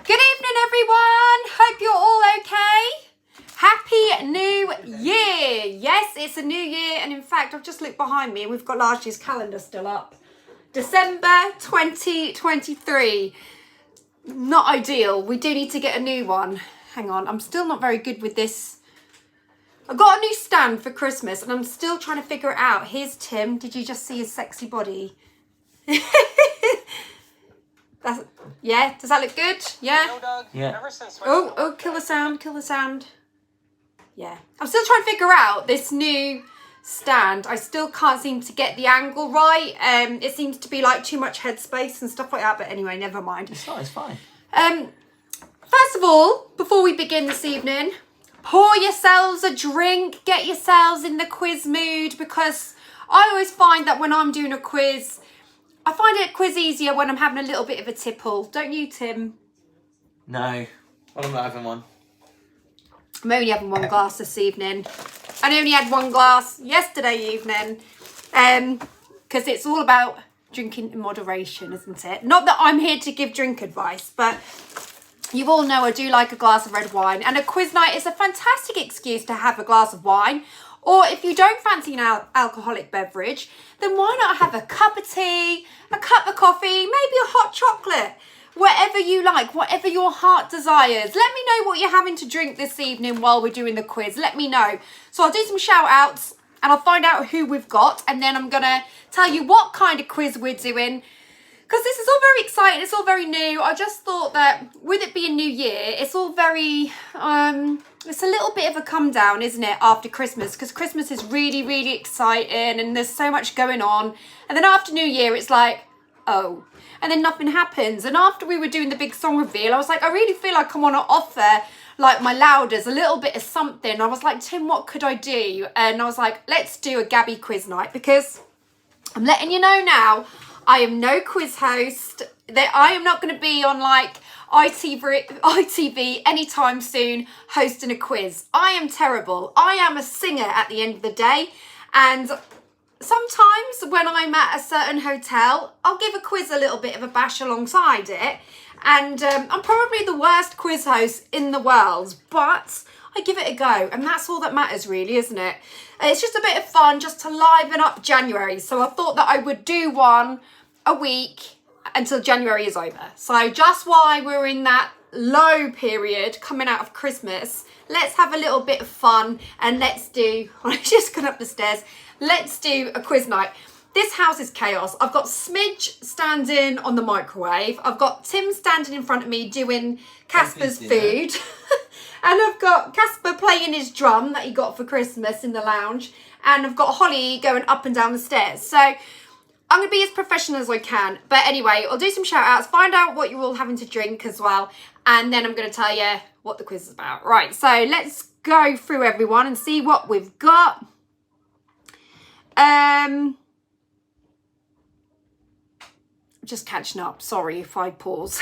Good evening, everyone. Hope you're all okay. Happy New Year. Yes, it's a new year. And in fact, I've just looked behind me and we've got last year's calendar still up. December 2023. Not ideal. We do need to get a new one. Hang on. I'm still not very good with this. I got a new stand for Christmas and I'm still trying to figure it out. Here's Tim. Did you just see his sexy body? Yeah, does that look good? Yeah? No, Doug. Yeah. Ever since Oh, kill the sound. Yeah. I'm still trying to figure out this new stand. I still can't seem to get the angle right. It seems to be like too much headspace and stuff like that, but anyway, never mind. It's fine. First of all, before we begin this evening, pour yourselves a drink, get yourselves in the quiz mood, because I always find that when I'm doing a quiz, I find it a quiz easier when I'm having a little bit of a tipple. Don't you, Tim? No. Well, I'm not having one. I'm only having one glass this evening. I only had one glass yesterday evening. Because it's all about drinking in moderation, isn't it? Not that I'm here to give drink advice, but you all know I do like a glass of red wine. And a quiz night is a fantastic excuse to have a glass of wine. Or if you don't fancy an alcoholic beverage, then why not have a cup of tea, a cup of coffee, maybe a hot chocolate, whatever you like, whatever your heart desires. Let me know what you're having to drink this evening while we're doing the quiz. Let me know. So I'll do some shout outs and I'll find out who we've got, and then I'm going to tell you what kind of quiz we're doing. Because this is all very exciting, it's all very new. I just thought that with it being New Year, it's all very, it's a little bit of a come down, isn't it, after Christmas? Because Christmas is really, really exciting and there's so much going on. And then after New Year, it's like, oh, and then nothing happens. And after we were doing the big song reveal, I was like, I really feel like I want to offer like my louders a little bit of something. I was like, Tim, what could I do? And I was like, let's do a Gabby quiz night, because I'm letting you know now, I am no quiz host. That I am not going to be on like ITV anytime soon hosting a quiz. I am terrible. I am a singer at the end of the day. And sometimes when I'm at a certain hotel, I'll give a quiz a little bit of a bash alongside it. And I'm probably the worst quiz host in the world, but I give it a go. And that's all that matters really, isn't it? It's just a bit of fun just to liven up January. So I thought that I would do one a week until January is over. So just while we're in that low period coming out of Christmas, let's have a little bit of fun and let's do, I just got up the stairs, let's do a quiz night. This house is chaos. I've got Smidge standing on the microwave. I've got Tim standing in front of me doing Casper's food. And I've got Casper playing his drum that he got for Christmas in the lounge. And I've got Holly going up and down the stairs. So I'm going to be as professional as I can. But anyway, I'll do some shout outs, find out what you're all having to drink as well. And then I'm going to tell you what the quiz is about. Right, so let's go through everyone and see what we've got. Just catching up. Sorry if I pause.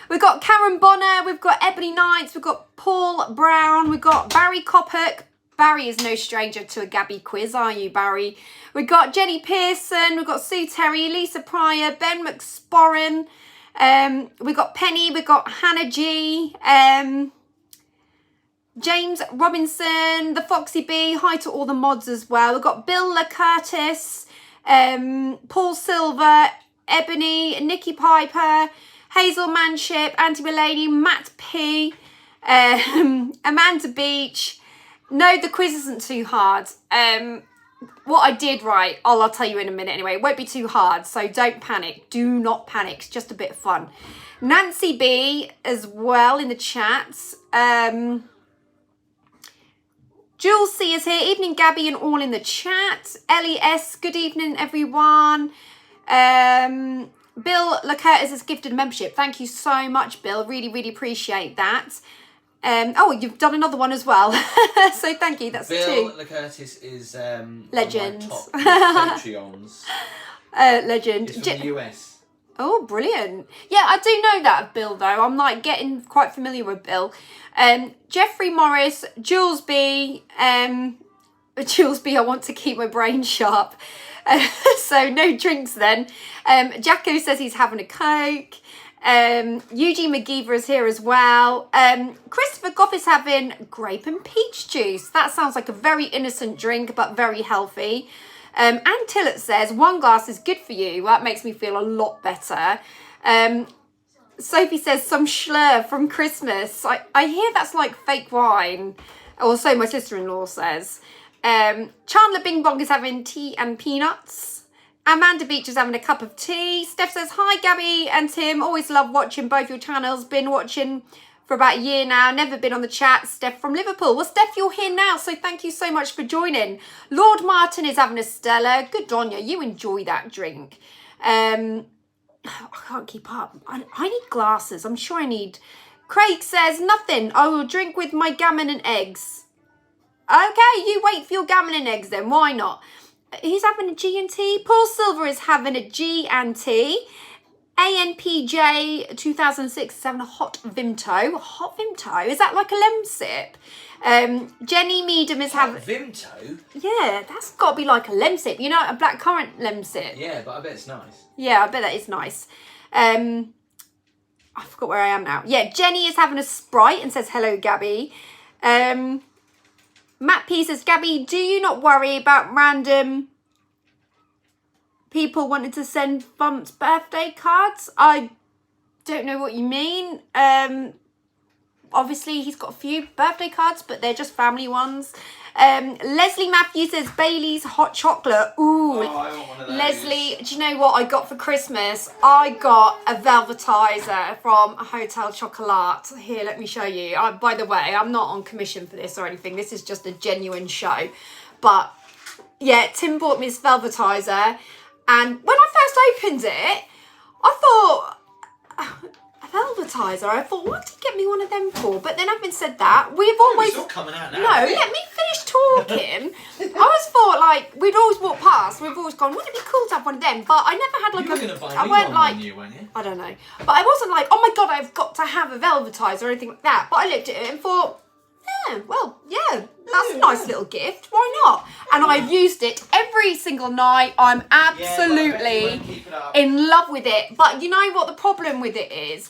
We've got Karen Bonner, we've got Ebony Knights, we've got Paul Brown, we've got Barry Coppock. Barry is no stranger to a Gabby quiz, are you, Barry? We've got Jenny Pearson, we've got Sue Terry, Lisa Pryor, Ben McSporran, we've got Penny, we've got Hannah G, James Robinson, the Foxy Bee, hi to all the mods as well. We've got Bill LaCurtis, Paul Silver, Ebony, Nikki Piper, Hazel Manship, Auntie Mulaney, Matt P, Amanda Beach. No, the quiz isn't too hard. What I did right, I'll tell you in a minute anyway. It won't be too hard, so don't panic. Do not panic. It's just a bit of fun. Nancy B as well in the chats. Jules C is here. Evening, Gabby, and all in the chat. Ellie S, good evening, everyone. Bill LaCurtis has gifted a membership. Thank you so much, Bill. Really, really appreciate that. Oh, you've done another one as well. So thank you. That's Bill two. LaCurtis is Legend. one of my top Patreons. Legend. He's from the US. Oh, brilliant. Yeah, I do know that of Bill, though. I'm like getting quite familiar with Bill. Jeffrey Morris, Jules B. Jules B, I want to keep my brain sharp. So no drinks then. Jacko says he's having a Coke. Eugene McGeever is here as well. Christopher Goff is having grape and peach juice. That sounds like a very innocent drink, but very healthy. Anne Tillett says, 1 glass is good for you. Well, that makes me feel a lot better. Sophie says, some Schlur from Christmas. I hear that's like fake wine. Or so my sister-in-law says. Chandler Bing Bong is having tea and peanuts. Amanda Beach is having a cup of tea. Steph says, hi, Gabby and Tim. Always love watching both your channels. Been watching for about a year now. Never been on the chat. Steph from Liverpool. Well, Steph, you're here now, so thank you so much for joining. Lord Martin is having a Stella. Good on you. You enjoy that drink. I can't keep up. I need glasses. I'm sure I need... Craig says, nothing. I will drink with my gammon and eggs. Okay, you wait for your gammon and eggs then. Why not? He's having a G&T. Paul Silver is having a G&T. ANPJ 2006 is having a hot Vimto. Hot Vimto? Is that like a Lemsip? Jenny Meadham is having... Vimto? Yeah, that's got to be like a Lemsip. You know, a blackcurrant Lemsip. Yeah, but I bet it's nice. Yeah, I bet that is nice. I forgot where I am now. Yeah, Jenny is having a Sprite and says, hello, Gabby. Matt P says, Gabby, do you not worry about random people wanting to send Bump's birthday cards? I don't know what you mean. Obviously, he's got a few birthday cards, but they're just family ones. Leslie Matthews says, Bailey's hot chocolate. Ooh, I want one of those. Leslie, do you know what I got for Christmas? I got a velvetizer from Hotel Chocolat. Here, let me show you. By the way, I'm not on commission for this or anything. This is just a genuine show. But yeah, Tim bought me this velvetizer. And when I first opened it, I thought... velvetizer. I thought, what did he get me one of them for? But then having said that, we've always... It's all coming out now. No, let me finish talking. I always thought, like, we'd always walk past, we've always gone, wouldn't it be cool to have one of them? But I never had, like, you were going to buy I me weren't one like... when you, weren't you? I don't know. But I wasn't like, oh my God, I've got to have a velvetizer or anything like that. But I looked at it and thought, yeah, well, yeah, that's a nice little gift. Why not? And I've used it every single night. I'm absolutely in love with it. But you know what the problem with it is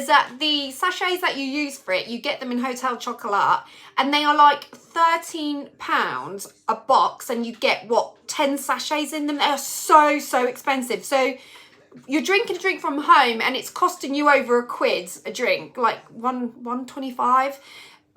that the sachets that you use for it, you get them in Hotel Chocolat, and they are like £13 a box, and you get, what, 10 sachets in them? They are so, so expensive. So you're drinking a drink from home, and it's costing you over £1 a drink, like $1.25.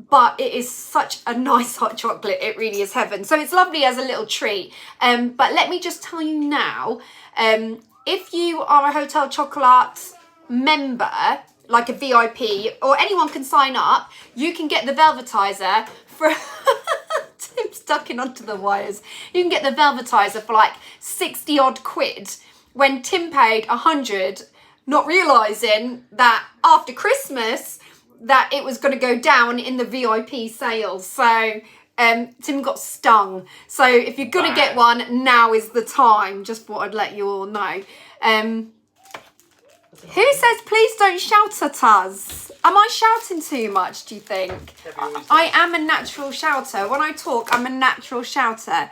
But it is such a nice hot chocolate. It really is heaven. So it's lovely as a little treat. But let me just tell you now, if you are a Hotel Chocolat member, like a VIP, or anyone can sign up, you can get the velvetizer for... Tim's ducking onto the wires. You can get the velvetizer for like 60 odd quid when Tim paid 100, not realising that after Christmas that it was going to go down in the VIP sales. So Tim got stung. So if you're going to get one, now is the time. Just thought I'd let you all know. Who says, please don't shout at us? Am I shouting too much, do you think? I am a natural shouter. When I talk, I'm a natural shouter.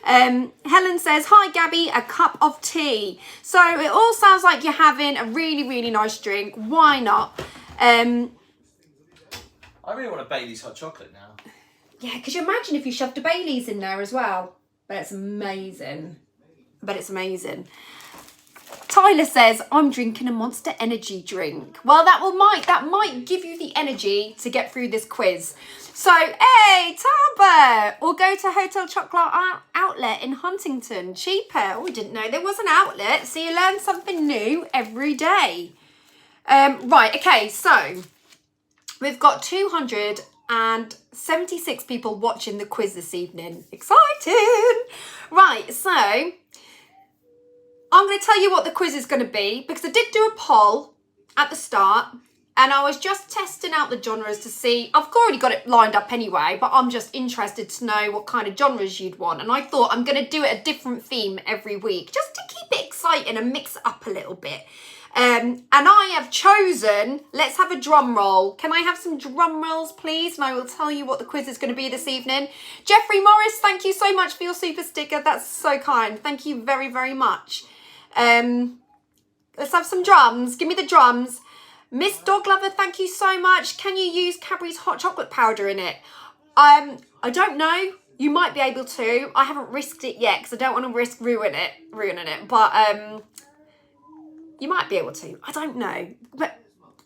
Helen says, hi, Gabby, a cup of tea. So it all sounds like you're having a really, really nice drink. Why not? I really want a Bailey's hot chocolate now. Yeah, could you imagine if you shoved a Bailey's in there as well? But it's amazing. But it's amazing. Tyler says, I'm drinking a Monster Energy drink. Well, that might give you the energy to get through this quiz. So, hey, Taba! Or go to Hotel Chocolat Outlet in Huntington. Cheaper. Oh, we didn't know there was an outlet. So you learn something new every day. Right, okay, so we've got 276 people watching the quiz this evening. Exciting! Right, so I'm going to tell you what the quiz is going to be, because I did do a poll at the start and I was just testing out the genres to see. I've already got it lined up anyway, but I'm just interested to know what kind of genres you'd want. And I thought I'm going to do it a different theme every week just to keep it exciting and mix it up a little bit. And I have chosen, let's have a drum roll. Can I have some drum rolls, please? And I will tell you what the quiz is going to be this evening. Jeffrey Morris, thank you so much for your super sticker. That's so kind. Thank you very, very much. Let's have some drums. Give me the drums. Miss Dog Lover, thank you so much. Can you use Cadbury's hot chocolate powder in it? I don't know. You might be able to. I haven't risked it yet because I don't want to risk ruining it. But you might be able to. I don't know. But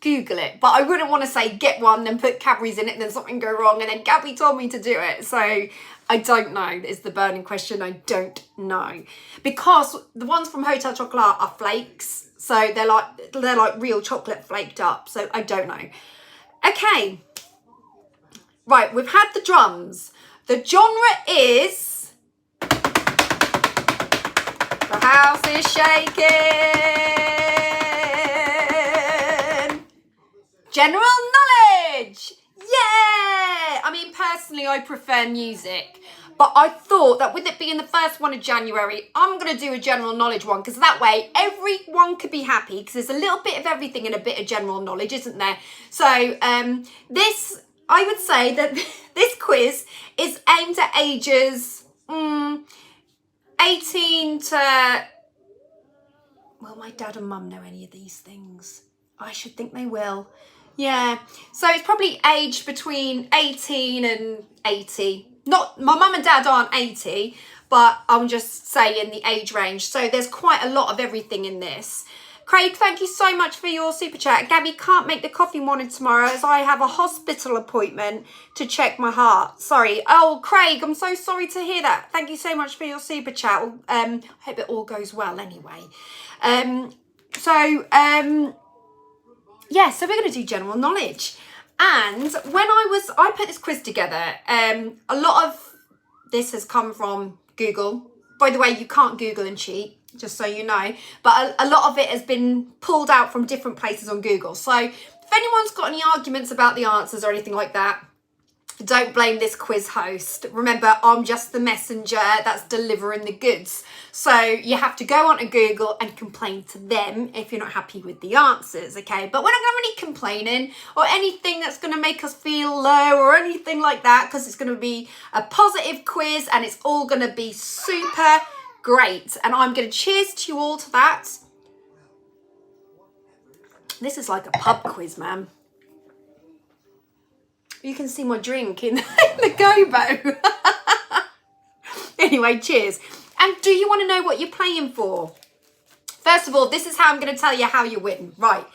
Google it. But I wouldn't want to say get one and put Cadbury's in it and then something go wrong and then Gabby told me to do it. So I don't know is the burning question. I don't know. Because the ones from Hotel Chocolat are flakes. So they're like real chocolate flaked up. So I don't know. Okay. Right, we've had the drums. The genre is... The house is shaking. General knowledge. Yeah. I mean, personally, I prefer music. But I thought that with it being the first one of January, I'm going to do a general knowledge one. Because that way, everyone could be happy. Because there's a little bit of everything and a bit of general knowledge, isn't there? So, this... I would say that this quiz is aimed at ages 18 to... Will my dad and mum know any of these things? I should think they will. Yeah. So it's probably aged between 18 and 80. Not, my mum and dad aren't 80, but I'm just saying the age range. So there's quite a lot of everything in this. Craig, thank you so much for your super chat. Gabby can't make the coffee morning tomorrow as I have a hospital appointment to check my heart. Sorry. Oh, Craig, I'm so sorry to hear that. Thank you so much for your super chat. I hope it all goes well anyway. Yeah, so we're going to do general knowledge. And when I put this quiz together, a lot of this has come from Google. By the way, you can't Google and cheat. Just so you know, but a lot of it has been pulled out from different places on Google. So if anyone's got any arguments about the answers or anything like that, don't blame this quiz host. Remember, I'm just the messenger that's delivering the goods. So you have to go onto Google and complain to them if you're not happy with the answers, okay? But we're not going to have any complaining or anything that's going to make us feel low or anything like that, because it's going to be a positive quiz and it's all going to be super great. And I'm going to cheers to you all to that. This is like a pub quiz, man. You can see my drink in the gobo. Anyway, cheers. And do you want to know what you're playing for? First of all, this is how I'm going to tell you how you win. Right.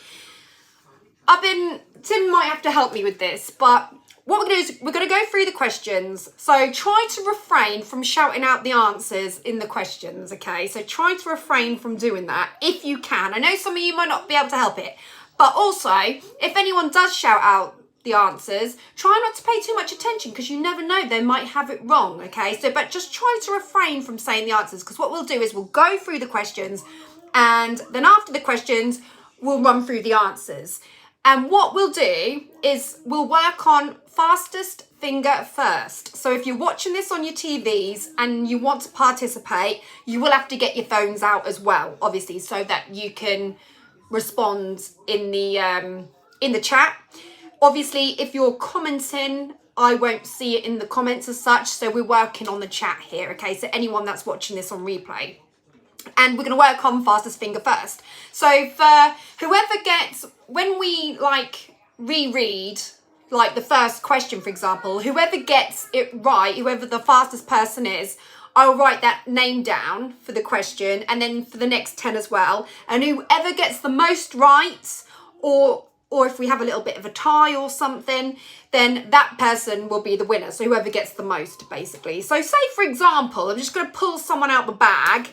Tim might have to help me with this, but what we're going to do is we're going to go through the questions. So try to refrain from shouting out the answers in the questions, okay? So try to refrain from doing that if you can. I know some of you might not be able to help it, but also if anyone does shout out the answers, try not to pay too much attention because you never know, they might have it wrong, okay? So, but just try to refrain from saying the answers, because what we'll do is we'll go through the questions and then after the questions, we'll run through the answers. And what we'll do is we'll work on fastest finger first. So if you're watching this on your TVs and you want to participate, you will have to get your phones out as well, obviously, so that you can respond in the chat. Obviously, if you're commenting, I won't see it in the comments as such. So we're working on the chat here, okay? So anyone that's watching this on replay. And we're going to work on fastest finger first. So for whoever gets, when we like reread like the first question, for example, whoever gets it right, whoever the fastest person is, I'll write that name down for the question and then for the next 10 as well. And whoever gets the most right, or if we have a little bit of a tie or something, then that person will be the winner. So whoever gets the most, basically. So say, for example, I'm just going to pull someone out the bag.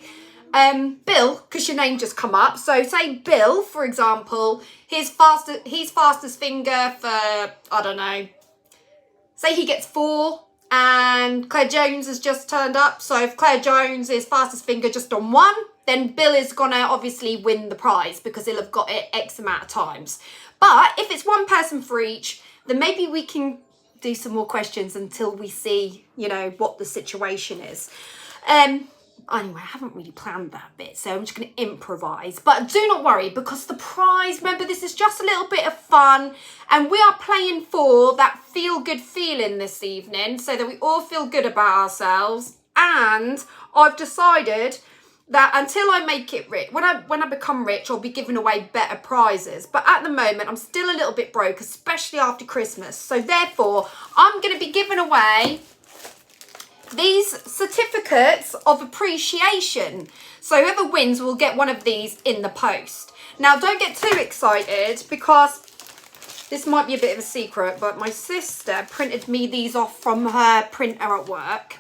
Bill, because your name just come up. So say Bill, for example, his fastest finger for, I don't know, say he gets 4 and Claire Jones has just turned up. So if Claire Jones is fastest finger just on 1, then Bill is going to obviously win the prize because he'll have got it X amount of times. But if it's one person for each, then maybe we can do some more questions until we see, you know, what the situation is. Anyway, I haven't really planned that bit, so I'm just going to improvise. But do not worry, because the prize, remember, this is just a little bit of fun. And we are playing for that feel-good feeling this evening, so that we all feel good about ourselves. And I've decided that until I make it rich, when I become rich, I'll be giving away better prizes. But at the moment, I'm still a little bit broke, especially after Christmas. So therefore, I'm going to be giving away these certificates of appreciation. So whoever wins will get one of these in the post. Now, don't get too excited because this might be a bit of a secret, but my sister printed me these off from her printer at work.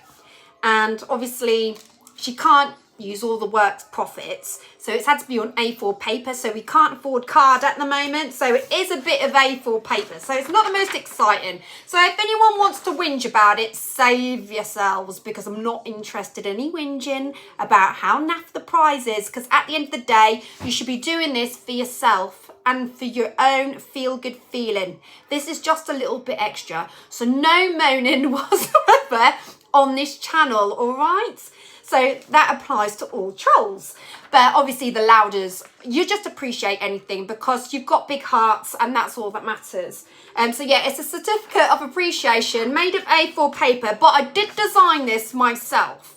And obviously, she can't use all the work's profits, so it's had to be on A4 paper, so we can't afford card at the moment, so it is a bit of A4 paper, so it's not the most exciting. So if anyone wants to whinge about it, save yourselves, because I'm not interested in any whinging about how naff the prize is, because at the end of the day, you should be doing this for yourself and for your own feel-good feeling. This is just a little bit extra, so no moaning whatsoever on this channel, all right? So that applies to all trolls. But obviously the Louders, you just appreciate anything because you've got big hearts and that's all that matters. So yeah, it's a certificate of appreciation made of A4 paper, but I did design this myself.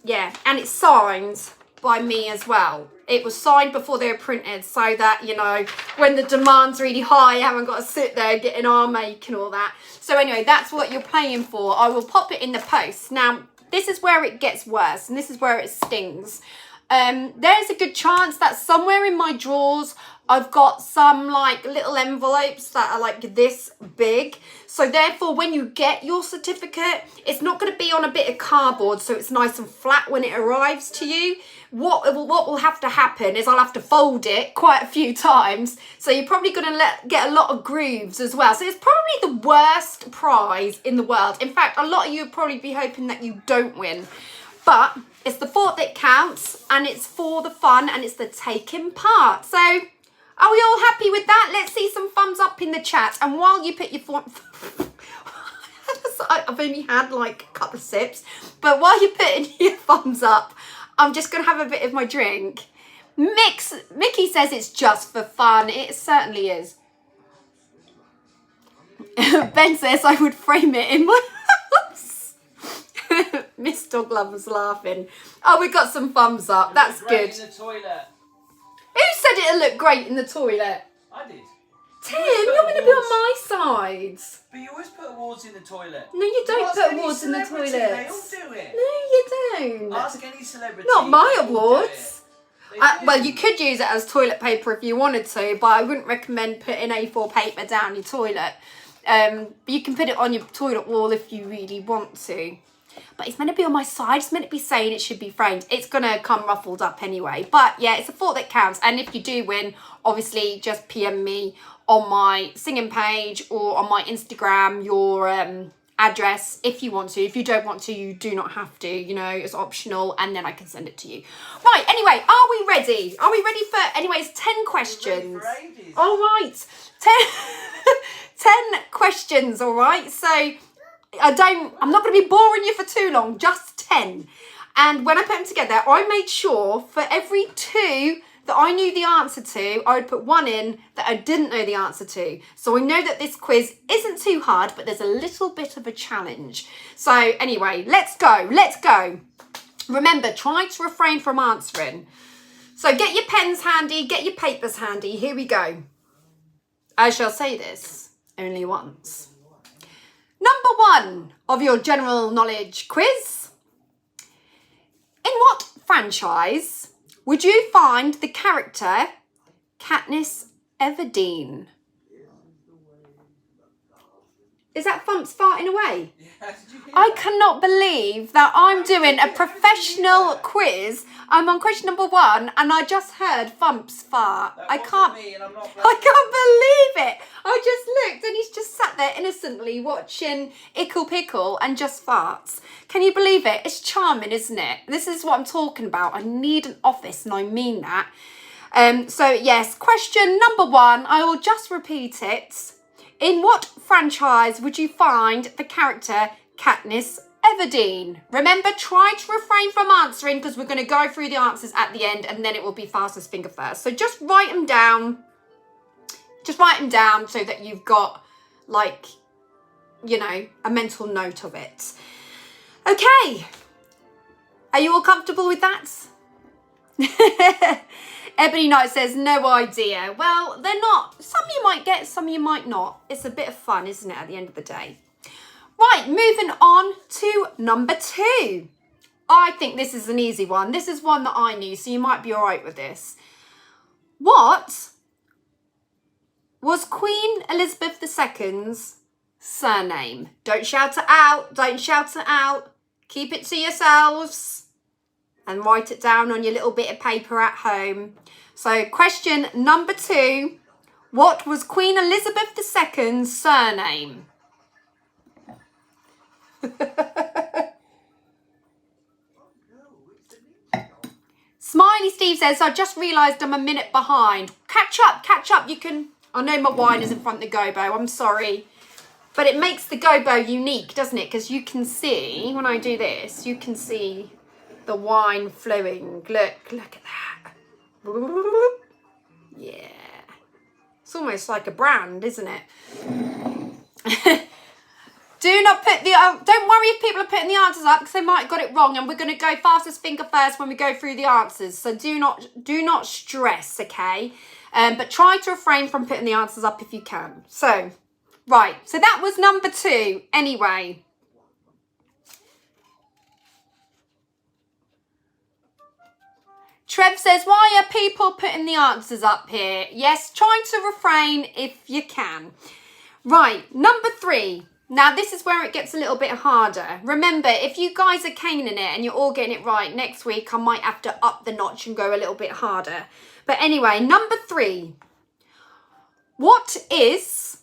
Yeah, and it's signed by me as well. It was signed before they were printed so that, you know, when the demand's really high, I haven't got to sit there getting arm ache and all that. So anyway, that's what you're playing for. I will pop it in the post. Now, this is where it gets worse and this is where it stings. There's a good chance that somewhere in my drawers I've got some like little envelopes that are like this big. So therefore when you get your certificate, it's not going to be on a bit of cardboard so it's nice and flat when it arrives to you. What will have to happen is I'll have to fold it quite a few times. So you're probably going to get a lot of grooves as well. So it's probably the worst prize in the world. In fact, a lot of you would probably be hoping that you don't win. But it's the thought that counts and it's for the fun and it's the taking part. So are we all happy with that? Let's see some thumbs up in the chat. And while you put your I've only had like a couple of sips. But while you're putting your thumbs up, I'm just going to have a bit of my drink. Mickey says it's just for fun. It certainly is. Ben says I would frame it in my house. Miss Dog Lover's laughing. Oh, we got some thumbs up. That's good. In the toilet. Who said it'll look great in the toilet? I did. Tim, you're going to be on my side. But you always put awards in the toilet. No, you don't put awards in the toilet. They all do it. No, you don't. Ask any celebrity. Not my they all do awards. it. Well, you could use it as toilet paper if you wanted to, but I wouldn't recommend putting A4 paper down your toilet. But you can put it on your toilet wall if you really want to. But it's meant to be on my side. It's meant to be saying it should be framed. It's going to come ruffled up anyway. But yeah, it's a thought that counts. And if you do win, obviously just PM me on my singing page or on my Instagram your address if you want to. If you don't want to, you do not have to. You know, it's optional and then I can send it to you. Right, anyway, are we ready? Are we ready for, anyways, 10 questions? All right, 10 questions, all right? So I'm not going to be boring you for too long, just 10. And when I put them together, I made sure for every 2 that I knew the answer to, I would put 1 in that I didn't know the answer to. So I know that this quiz isn't too hard, but there's a little bit of a challenge. So anyway, let's go. Remember, try to refrain from answering. So get your pens handy, get your papers handy. Here we go. I shall say this only once. Number 1 of your general knowledge quiz. In what franchise would you find the character Katniss Everdeen? Is that Thumps farting away? Yeah, did you hear I that? cannot believe that I'm doing a professional quiz. I'm on question number 1 and I just heard Thumps fart. That I wasn't can't me and I'm not I can't believe it. I just looked and he's just sat there innocently watching Ickle Pickle and just farts. Can you believe it? It's charming, isn't it? This is what I'm talking about. I need an office and I mean that. So yes, question number 1. I will just repeat it. In what franchise would you find the character Katniss Everdeen? Remember, try to refrain from answering because we're going to go through the answers at the end and then it will be fastest finger first. So just write them down. Just write them down so that you've got, like, you know, a mental note of it. Okay. Are you all comfortable with that? Ebony Knight says, no idea. Well, they're not. Some you might get, some you might not. It's a bit of fun, isn't it, at the end of the day? Right, moving on to number 2. I think this is an easy one. This is one that I knew, so you might be all right with this. What was Queen Elizabeth II's surname? Don't shout it out. Don't shout it out. Keep it to yourselves and write it down on your little bit of paper at home. So question number 2. What was Queen Elizabeth II's surname? Smiley Steve says, I just realised I'm a minute behind. Catch up. You can... I know my wine is in front of the gobo. I'm sorry. But it makes the gobo unique, doesn't it? Because you can see, when I do this, you can see the wine flowing. Look at that. Yeah. It's almost like a brand, isn't it? Do not put the... don't worry if people are putting the answers up because they might have got it wrong, and we're going to go fastest finger first when we go through the answers. So do not stress, okay? But try to refrain from putting the answers up if you can. So, right. So that was number 2. Anyway. Trev says, why are people putting the answers up here? Yes, try to refrain if you can. Right. Number 3. Now, this is where it gets a little bit harder. Remember, if you guys are caning it and you're all getting it right, next week I might have to up the notch and go a little bit harder. But anyway, number 3. What is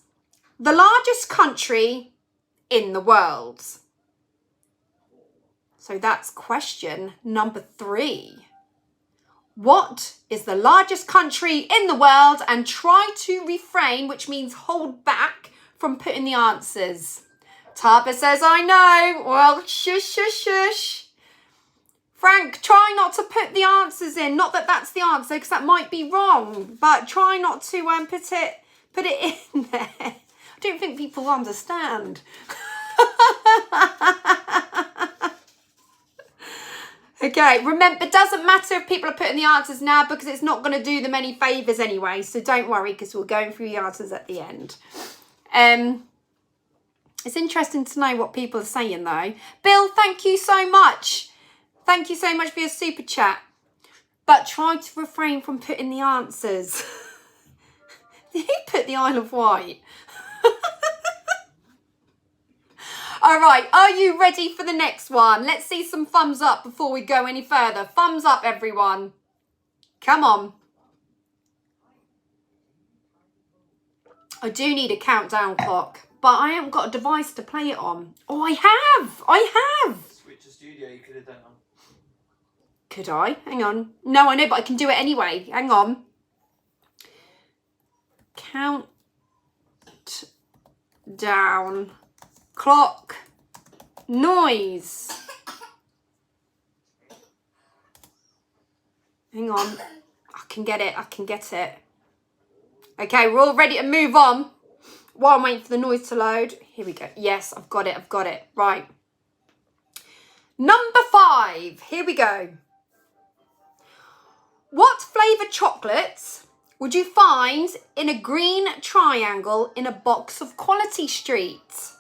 the largest country in the world? So that's question number 3. What is the largest country in the world? And try to refrain, which means hold back, from putting the answers. Taba says, I know. Well, shush. Frank, try not to put the answers in. Not that that's the answer, because that might be wrong. But try not to put it in there. I don't think people understand. Okay, remember, it doesn't matter if people are putting the answers now because it's not going to do them any favours anyway. So don't worry, because we're going through the answers at the end. It's interesting to know what people are saying though. Bill, thank you so much. Thank you so much for your super chat. But try to refrain from putting the answers. He put the Isle of Wight. All right, are you ready for the next one? Let's see some thumbs up before we go any further. Thumbs up, everyone. Come on. I do need a countdown clock, but I haven't got a device to play it on. Oh, I have. Switch to studio, you could have done on. Could I? Hang on. No, I know, but I can do it anyway. Hang on. Countdown clock noise. Hang on. I can get it. Okay, we're all ready to move on. While I'm waiting for the noise to load. Here we go. Yes, I've got it. Right. Number 5. Here we go. What flavoured chocolates would you find in a green triangle in a box of Quality Street?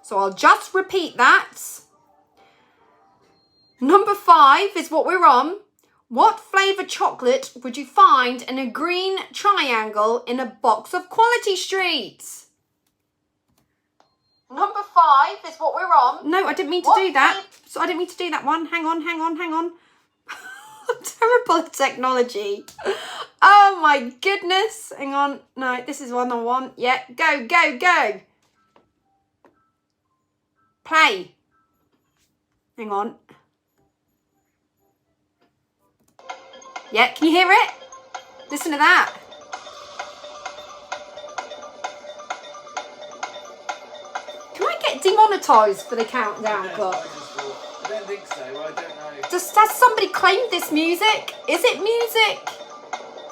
So I'll just repeat that. Number 5 is what we're on. What flavoured chocolate would you find in a green triangle in a box of Quality Street? Number 5 is what we're on. No, I didn't mean to do that. So I didn't mean to do that one. Hang on. I'm terrible at technology. Oh my goodness. Hang on. No, this is one I want. Yeah, go. Play. Hang on. Yeah, can you hear it? Listen to that. Can I get demonetised for the countdown clock? I don't think so. I don't know. Has somebody claimed this music? Is it music?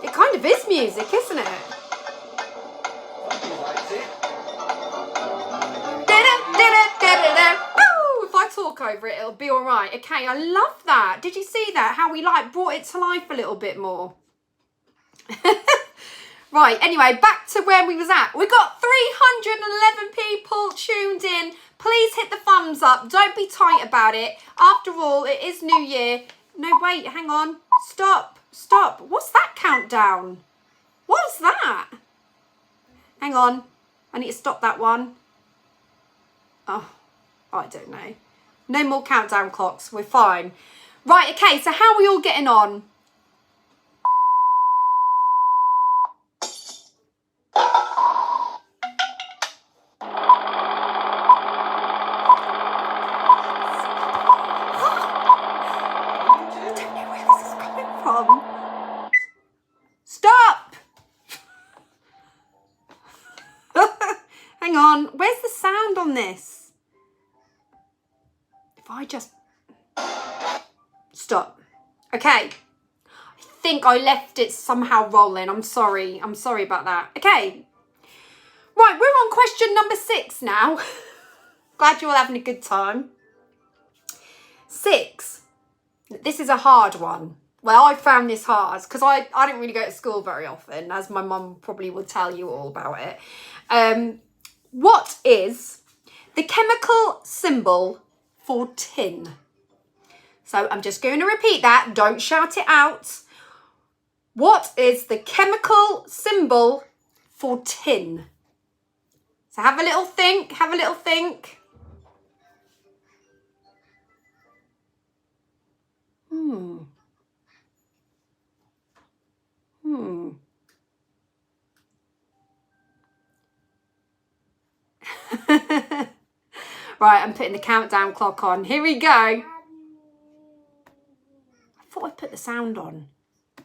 It kind of is music, isn't it? Somebody likes it. If I talk over it, it'll be all right. Okay, I love that. Did you see that? How we like brought it to life a little bit more. Right, anyway, back to where we was at. We got 311 people tuned in. Please hit the thumbs up. Don't be tight about it. After all, it is New Year. No, wait, hang on. Stop. What's that countdown? What's that? Hang on. I need to stop that one. Oh, I don't know. No more countdown clocks. We're fine. Right, okay, so how are we all getting on? Stop! Hang on, where's the sound on this? If I just... Stop. Okay. I think I left it somehow rolling. I'm sorry about that. Okay. Right, we're on question number 6 now. Glad you're all having a good time. 6. This is a hard one. Well, I found this hard because I didn't really go to school very often, as my mum probably will tell you all about it. What is the chemical symbol for tin? So I'm just going to repeat that. Don't shout it out. What is the chemical symbol for tin? So have a little think. Right, I'm putting the countdown clock on. Here we go. I thought I put the sound on.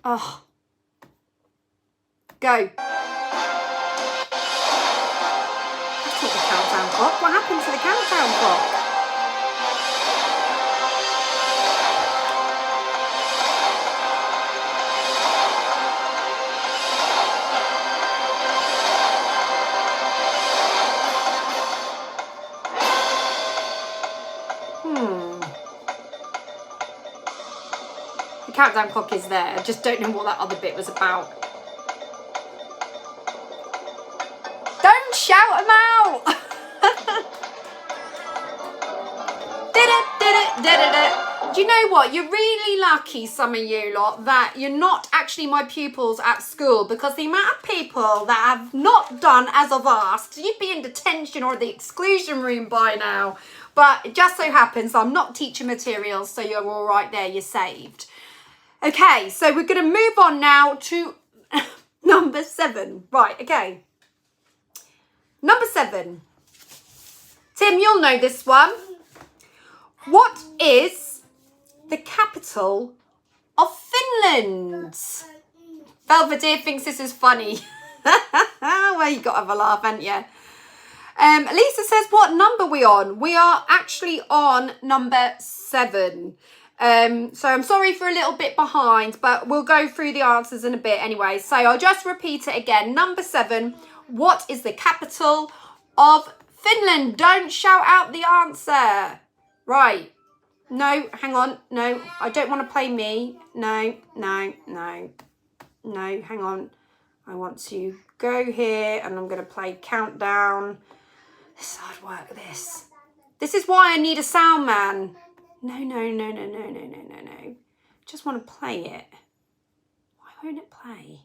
Oh. Go. That's not the countdown clock. What happened to the countdown clock? The countdown clock is there. I just don't know what that other bit was about. Don't shout them out! Do you know what? You're really lucky, some of you lot, that you're not actually my pupils at school, because the amount of people that have not done as I've asked, you'd be in detention or the exclusion room by now. But it just so happens I'm not teaching materials, so you're all right there, you're saved. Okay, so we're going to move on now to number 7. Right, okay. Number 7. Tim, you'll know this one. What is the capital of Finland? Belvedere thinks this is funny. Well, you got to have a laugh, haven't you? Lisa says, what number are we on? We are actually on number 7. So I'm sorry for a little bit behind, but we'll go through the answers in a bit anyway. So I'll just repeat it again. Number 7, what is the capital of Finland? Don't shout out the answer. Right. No, hang on. No, I don't want to play me. No, hang on. I want to go here and I'm going to play countdown. This is hard work, this. This is why I need a sound man. No. Just want to play it. Why won't it play?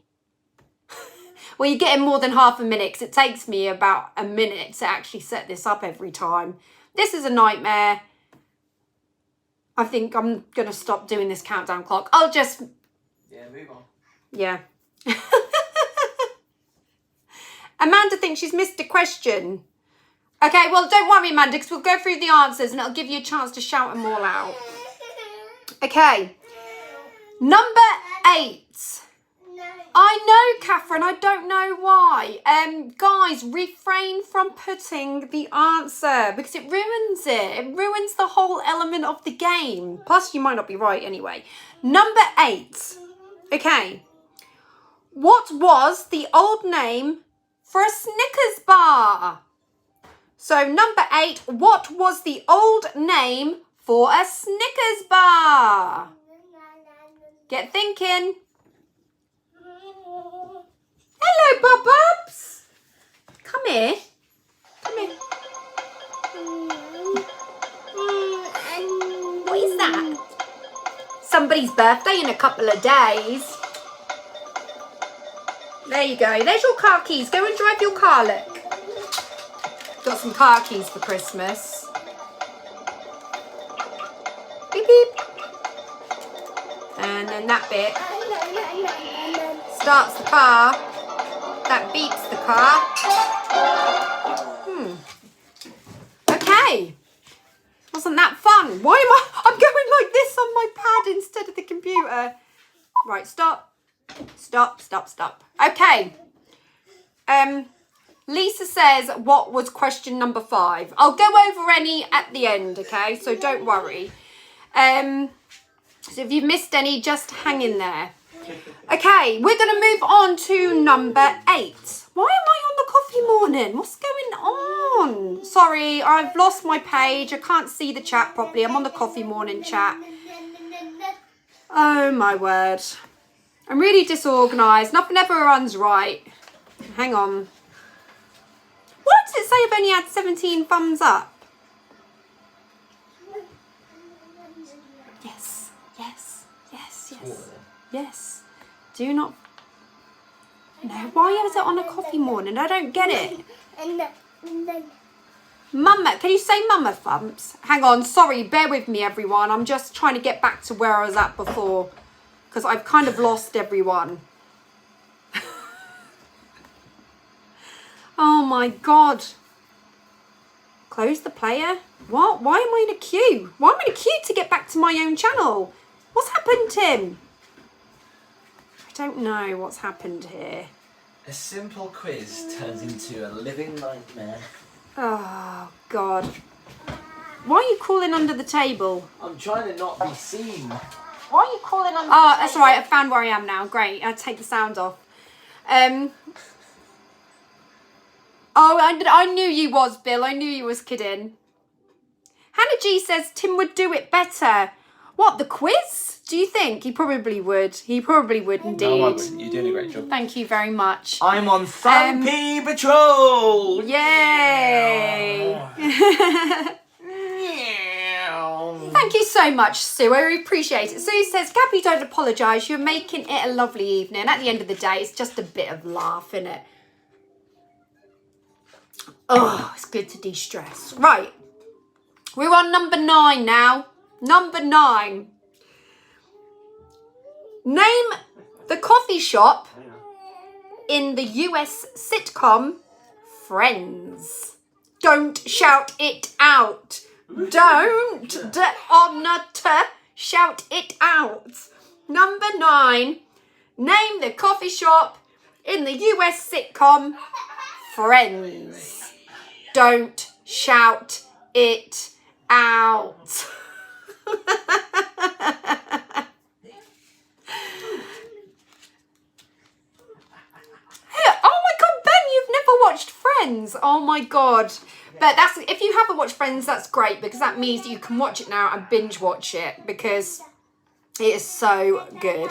Well, you're getting more than half a minute because it takes me about a minute to actually set this up every time. This is a nightmare. I think I'm going to stop doing this countdown clock. I'll just... Yeah, move on. Yeah. Amanda thinks she's missed a question. Okay, well, don't worry, Amanda, because we'll go through the answers and it'll give you a chance to shout them all out. Okay. Number 8. I know, Catherine, I don't know why. Guys, refrain from putting the answer because it ruins it. It ruins the whole element of the game. Plus, you might not be right anyway. Number 8. Okay. What was the old name for a Snickers bar? So, number 8, what was the old name for a Snickers bar. Get thinking. Hello, Bob-Bobs. Come here. Come here. What is that? Somebody's birthday in a couple of days. There you go. There's your car keys. Go and drive your car, look. Got some car keys for Christmas. Beep, beep. And then that bit starts the car. That beeps the car. Okay. Wasn't that fun? Why am I'm going like this on my pad instead of the computer. Right, stop. Stop, stop, stop. Okay. Lisa says, what was question number 5? I'll go over any at the end, okay? So don't worry. So if you've missed any, just hang in there. Okay, we're going to move on to number 8. Why am I on the coffee morning? What's going on? Sorry, I've lost my page. I can't see the chat properly. I'm on the coffee morning chat. Oh, my word. I'm really disorganised. Nothing ever runs right. Hang on. Why does it say I've only had 17 thumbs up? Yes, yes, yes, yes, yes. Do not... No, why is it on a coffee morning? I don't get it. Mama, can you say mama thumps? Hang on, sorry, bear with me everyone. I'm just trying to get back to where I was at before. Because I've kind of lost everyone. Oh my God. Close the player? What? Why am I in a queue? Why am I in a queue to get back to my own channel? What's happened, Tim? I don't know what's happened here. A simple quiz turns into a living nightmare. Oh, God. Why are you crawling under the table? I'm trying to not be seen. Why are you crawling under the table? Oh, that's all right. I found where I am now. Great. I'll take the sound off. Oh, I knew you was, Bill. I knew you was kidding. Hannah G says Tim would do it better. What, the quiz? Do you think? He probably would. He probably would indeed. No, you're doing a great job. Thank you very much. I'm on Thumpy Patrol! Yay! Thank you so much, Sue. I really appreciate it. Sue says, Gabby, don't apologise. You're making it a lovely evening. At the end of the day, it's just a bit of laugh, innit? Oh, it's good to de-stress. Right. We're on number 9 now. Number 9. Name the coffee shop in the US sitcom Friends. Don't shout it out. Don't shout it out. Number 9. Name the coffee shop in the US sitcom Friends. Don't shout it out. Oh my God, Ben, you've never watched Friends. Oh my God. But that's, if you haven't watched Friends, that's great, because that means that you can watch it now and binge watch it, because it is so good.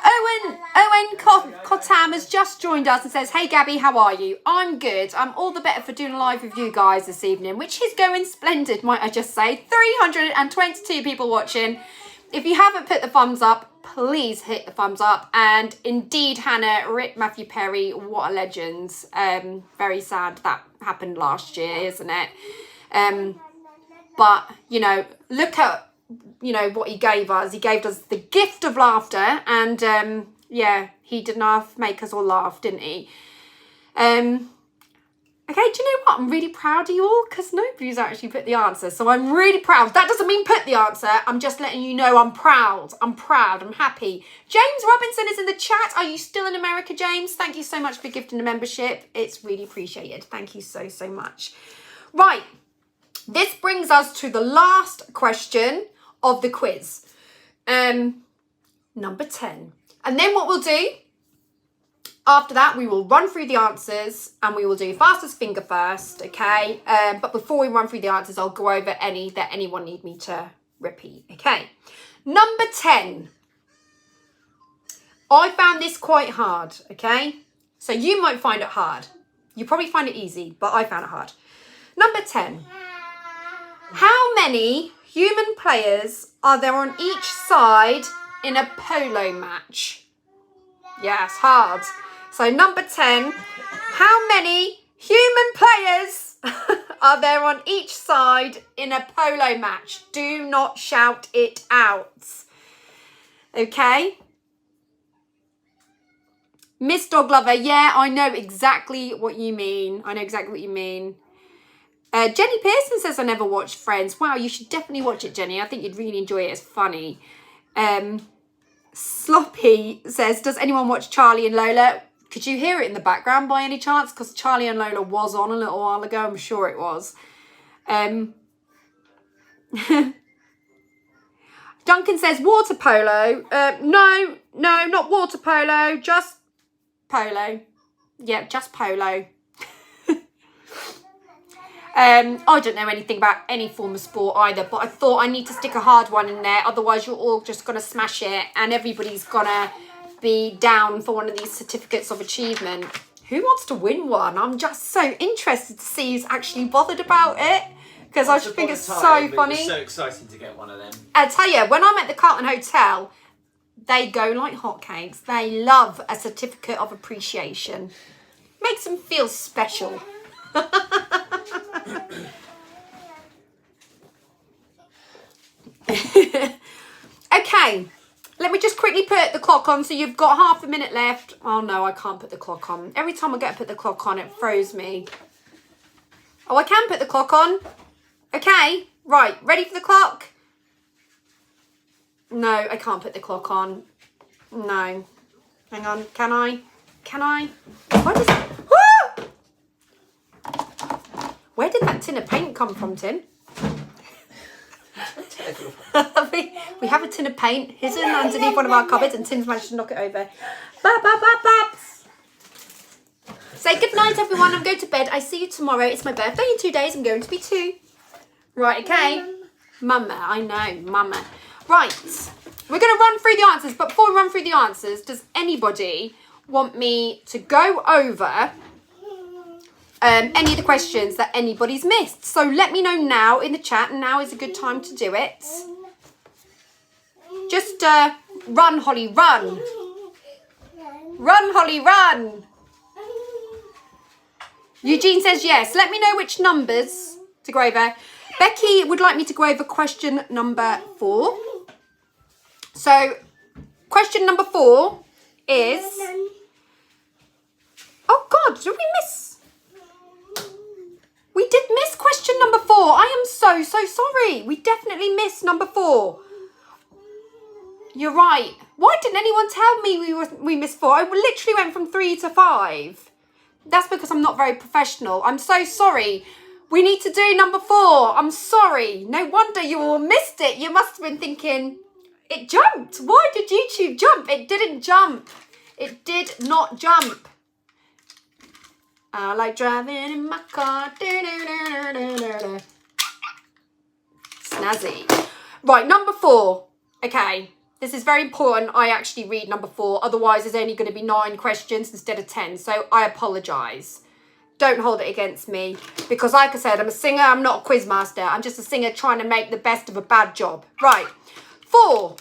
Owen Kotam has just joined us and says, hey Gabby, how are you? I'm good. I'm all the better for doing live with you guys this evening, which is going splendid, might I just say. 322 people watching. If you haven't put the thumbs up, please hit the thumbs up. And indeed, Hannah, Rip Matthew Perry, what a legend. Very sad that happened last year, isn't it? But, you know, look at, you know, what he gave us. He gave us the gift of laughter, and yeah, he did enough make us all laugh, didn't he? Okay, do you know what? I'm really proud of you all, because nobody's actually put the answer, so I'm really proud. That doesn't mean put the answer. I'm just letting you know I'm proud. I'm proud. I'm happy. James Robinson is in the chat. Are you still in America, James? Thank you so much for gifting the membership. It's really appreciated. Thank you so, so much. Right. This brings us to the last question of the quiz. Number 10. And then what we'll do After that, we will run through the answers and we will do fastest finger first, okay? But before we run through the answers, I'll go over any that anyone need me to repeat, okay? Number 10. I found this quite hard, okay? So you might find it hard. You probably find it easy, but I found it hard. Number 10. How many human players are there on each side in a polo match? Yes, hard. So number 10, how many human players are there on each side in a polo match? Do not shout it out. Okay. Miss Dog Lover, yeah, I know exactly what you mean. Jenny Pearson says, I never watched Friends. Wow, you should definitely watch it, Jenny. I think you'd really enjoy it. It's funny. Sloppy says, does anyone watch Charlie and Lola? Could you hear it in the background by any chance? Because Charlie and Lola was on a little while ago. I'm sure it was. Duncan says, water polo. No, not water polo. Just polo. Yeah, just polo. I don't know anything about any form of sport either, but I thought I need to stick a hard one in there. Otherwise, you're all just going to smash it and everybody's going to be down for one of these certificates of achievement. Who wants to win one? I'm just so interested to see who's actually bothered about it because I just think it's so funny. It's so exciting to get one of them. I tell you, when I'm at the Carlton Hotel, they go like hotcakes. They love a certificate of appreciation. Makes them feel special. Okay, let me just quickly put the clock on. So you've got half a minute left. Oh no, I can't put the clock on. Every time I get to put the clock on, it throws me. Oh, I can put the clock on. Okay, right, ready for the clock? No, I can't put the clock on. No. Hang on, can I? What is it? Where did that tin of paint come from, Tim? we have a tin of paint hidden underneath one of our cupboards and Tim's managed to knock it over. Babs. Say good night, everyone. I'm going to bed. I see you tomorrow. It's my birthday in 2 days. I'm going to be 2. Right, okay. Mama, I know, Mama. Right, we're going to run through the answers. But before we run through the answers, does anybody want me to go over any of the questions that anybody's missed? So let me know now in the chat. Now is a good time to do it. Just run, Holly, run. Run, Holly, run. Eugene says yes. Let me know which numbers to go over. Becky would like me to go over question number 4. So question number 4 is... Oh, God, did we miss... We did miss question number 4. I am so sorry. We definitely missed number 4. You're right. Why didn't anyone tell me we missed 4? I literally went from 3 to 5. That's because I'm not very professional. I'm so sorry. We need to do number 4. I'm sorry. No wonder you all missed it. You must have been thinking, it jumped. Why did YouTube jump? It didn't jump. It did not jump. I like driving in my car. Snazzy. Right, number 4. Okay, this is very important. I actually read number 4. Otherwise, there's only going to be 9 questions instead of 10. So I apologise. Don't hold it against me. Because like I said, I'm a singer. I'm not a quiz master. I'm just a singer trying to make the best of a bad job. Right. 4.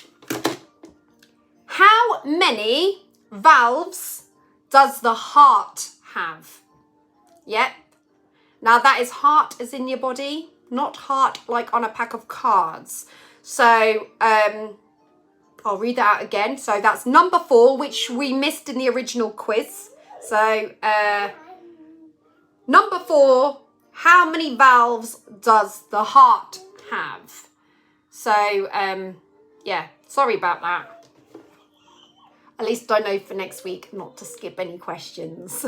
How many valves does the heart have? Yep. Now that is heart as in your body, not heart like on a pack of cards. So I'll read that out again. So that's number 4, which we missed in the original quiz. So number 4, how many valves does the heart have? So yeah, sorry about that. At least I know for next week not to skip any questions.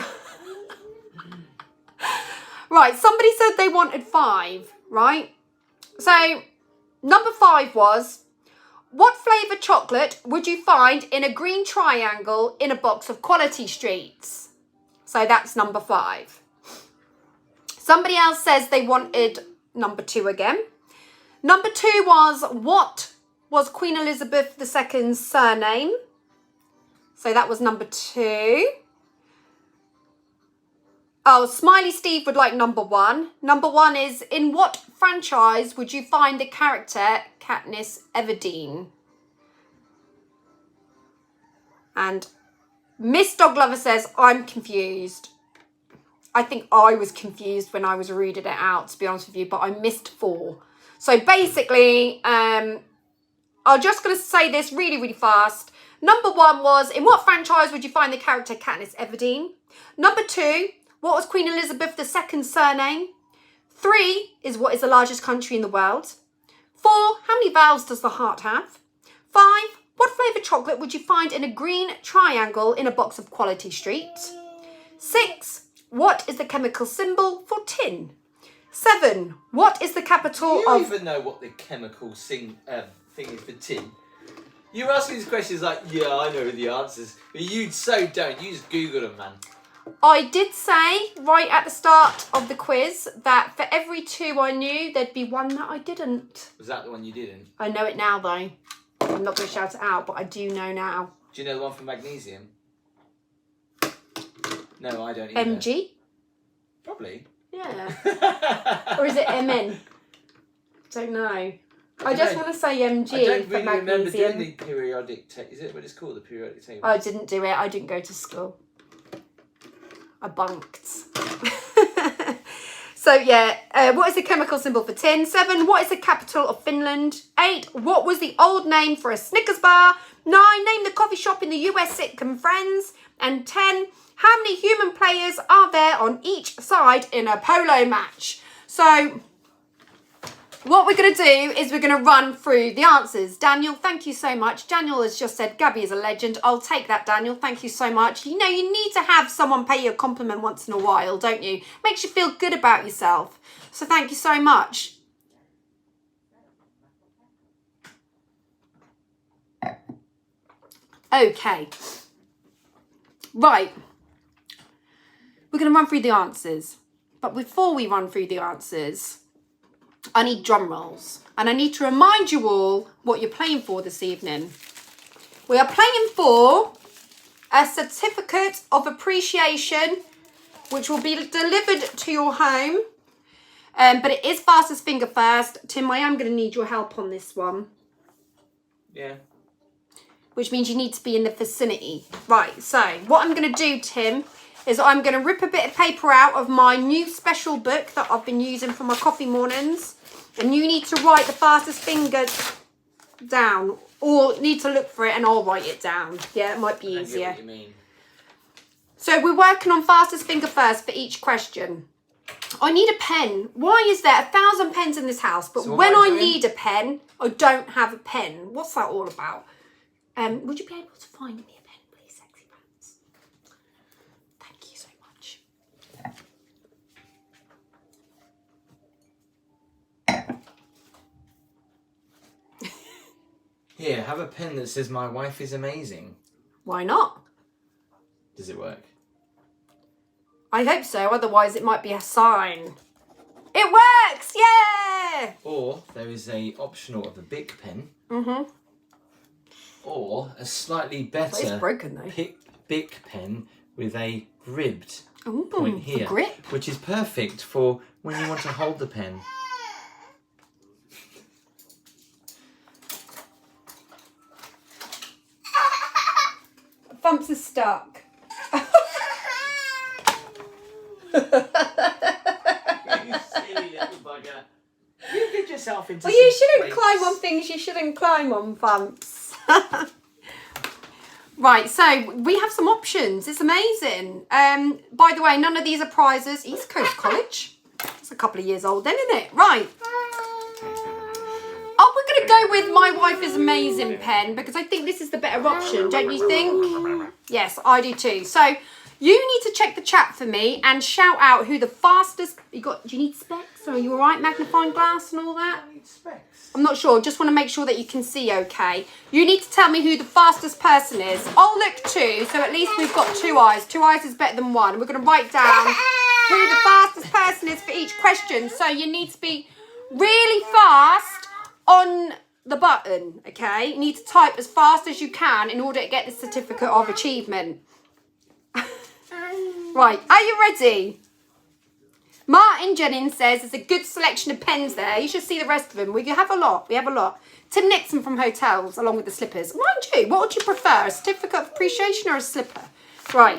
Right, somebody said they wanted 5, right? So, number 5 was, what flavour chocolate would you find in a green triangle in a box of Quality Streets? So that's number 5. Somebody else says they wanted number 2 again. Number 2 was, what was Queen Elizabeth II's surname? So that was number 2. Oh, Smiley Steve would like number 1. Number 1 is, in what franchise would you find the character Katniss Everdeen? And Miss Doglover says, I'm confused. I think I was confused when I was reading it out, to be honest with you, but I missed 4. So basically, I'm just going to say this really, really fast. Number 1 was, in what franchise would you find the character Katniss Everdeen? Number 2, what was Queen Elizabeth II's surname? 3 is, what is the largest country in the world? 4, how many valves does the heart have? 5, what flavour chocolate would you find in a green triangle in a box of Quality Street? 6, what is the chemical symbol for tin? 7, what is the capital Do you of... even know what the chemical thing is for tin? You're asking these questions like, yeah, I know the answers, but you so don't. You just Google them, man. I did say right at the start of the quiz that for every 2 I knew, there'd be 1 that I didn't. Was that the one you didn't? I know it now, though. I'm not going to shout it out, but I do know now. Do you know the one for magnesium? No, I don't either. MG? Probably. Yeah. Or is it MN? Don't know. I just know. want to say MG I don't for really remember magnesium. doing the periodic table. Is it what it's called, the periodic table? I didn't do it. I didn't go to school. I bunked. So yeah, what is the chemical symbol for tin? 7, what is the capital of Finland? 8, what was the old name for a Snickers bar? 9, name the coffee shop in the US sitcom Friends. And 10, how many human players are there on each side in a polo match? So what we're going to do is we're going to run through the answers. Daniel, thank you so much. Daniel has just said, Gabby is a legend. I'll take that, Daniel. Thank you so much. You know, you need to have someone pay you a compliment once in a while, don't you? Makes you feel good about yourself. So thank you so much. Okay. Right. We're going to run through the answers. But before we run through the answers, I need drum rolls. And I need to remind you all what you're playing for this evening. We are playing for a certificate of appreciation, which will be delivered to your home. But it is fastest finger first. Tim, I am going to need your help on this one. Yeah. Which means you need to be in the vicinity. Right, so what I'm going to do, Tim, is I'm going to rip a bit of paper out of my new special book that I've been using for my coffee mornings. And you need to write the fastest fingers down. Or need to look for it and I'll write it down. Yeah, it might be easier. I get what you mean. So we're working on fastest finger first for each question. I need a pen. Why is there 1,000 pens in this house? But So when what am I I doing? need a pen, I don't have a pen. What's that all about? Would you be able to find me a pen, please, Sexy Pants? Thank you so much. Here, have a pen that says my wife is amazing. Why not? Does it work? I hope so, otherwise it might be a sign. It works! Yeah! Or there is a optional of a Bic pen. Mm-hmm. Or a slightly It's better broken though. Bic pen with a gripped Ooh, point a here. grip. Which is perfect for when you want to hold the pen. Thumps are stuck. You silly little bugger. You get yourself into Well, you some shouldn't scrapes. climb on things you shouldn't climb on, Thumps. Right, so we have some options. It's amazing. By the way, none of these are prizes. East Coast College. It's a couple of years old then, isn't it? Right. Oh, we're going to go with My Wife is Amazing pen because I think this is the better option, don't you think? Yes, I do too. So You need to check the chat for me and shout out who the fastest... Do you need specs? Are you all right, magnifying glass and all that? I need specs. I'm not sure. Just want to make sure that you can see okay. You need to tell me who the fastest person is. I'll look too, so at least we've got 2 eyes. 2 eyes is better than 1. We're going to write down who the fastest person is for each question. So you need to be really fast on the button, okay? You need to type as fast as you can in order to get the certificate of achievement. Right, are you ready? Martin Jennings says there's a good selection of pens there. You should see the rest of them. We have a lot. We have a lot. Tim Nixon from Hotels, along with the slippers. Mind you, what would you prefer? A certificate of appreciation or a slipper? Right.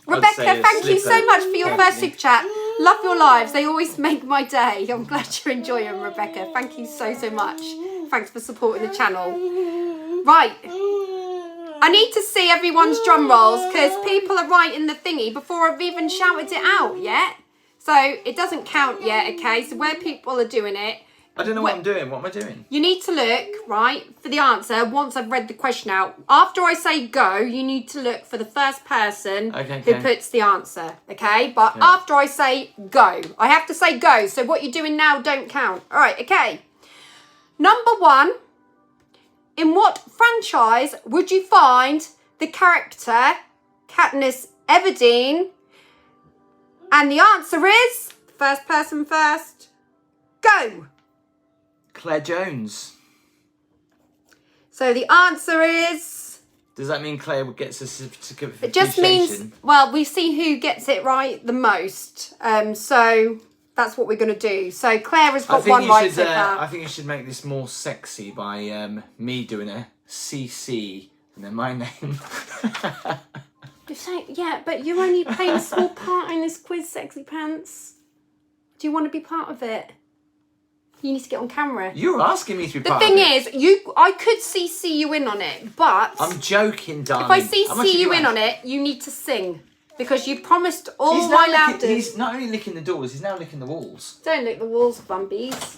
Rebecca, thank you so much for your first super chat. Love your lives. They always make my day. I'm glad you enjoy them, Rebecca. Thank you so, so much. Thanks for supporting the channel. Right. I need to see everyone's drum rolls because people are writing the thingy before I've even shouted it out yet. So it doesn't count yet, okay? So where people are doing it... I don't know what I'm doing. What am I doing? You need to look, right, for the answer once I've read the question out. After I say go, you need to look for the first person who puts the answer, okay? But after I say go, I have to say go. So what you're doing now don't count. All right, okay. Number 1. In what franchise would you find the character Katniss Everdeen? And the answer is, first person first, go. Claire Jones. So the answer is... Does that mean Claire gets a certificate of It just means, well, we see who gets it right the most. So that's what we're going to do. So Claire has got 1 right so far. I think you should make this more sexy by me doing a CC and then my name. You're saying, yeah, but you're only playing a small part in this quiz, Sexy Pants. Do you want to be part of it? You need to get on camera. You're asking me to be the part of it. The thing is, I could CC you in on it, but... I'm joking, darling. If I CC you in on it, you need to sing. Because you promised all my loudest. He's not only licking the doors, he's now licking the walls. Don't lick the walls, Bumbies.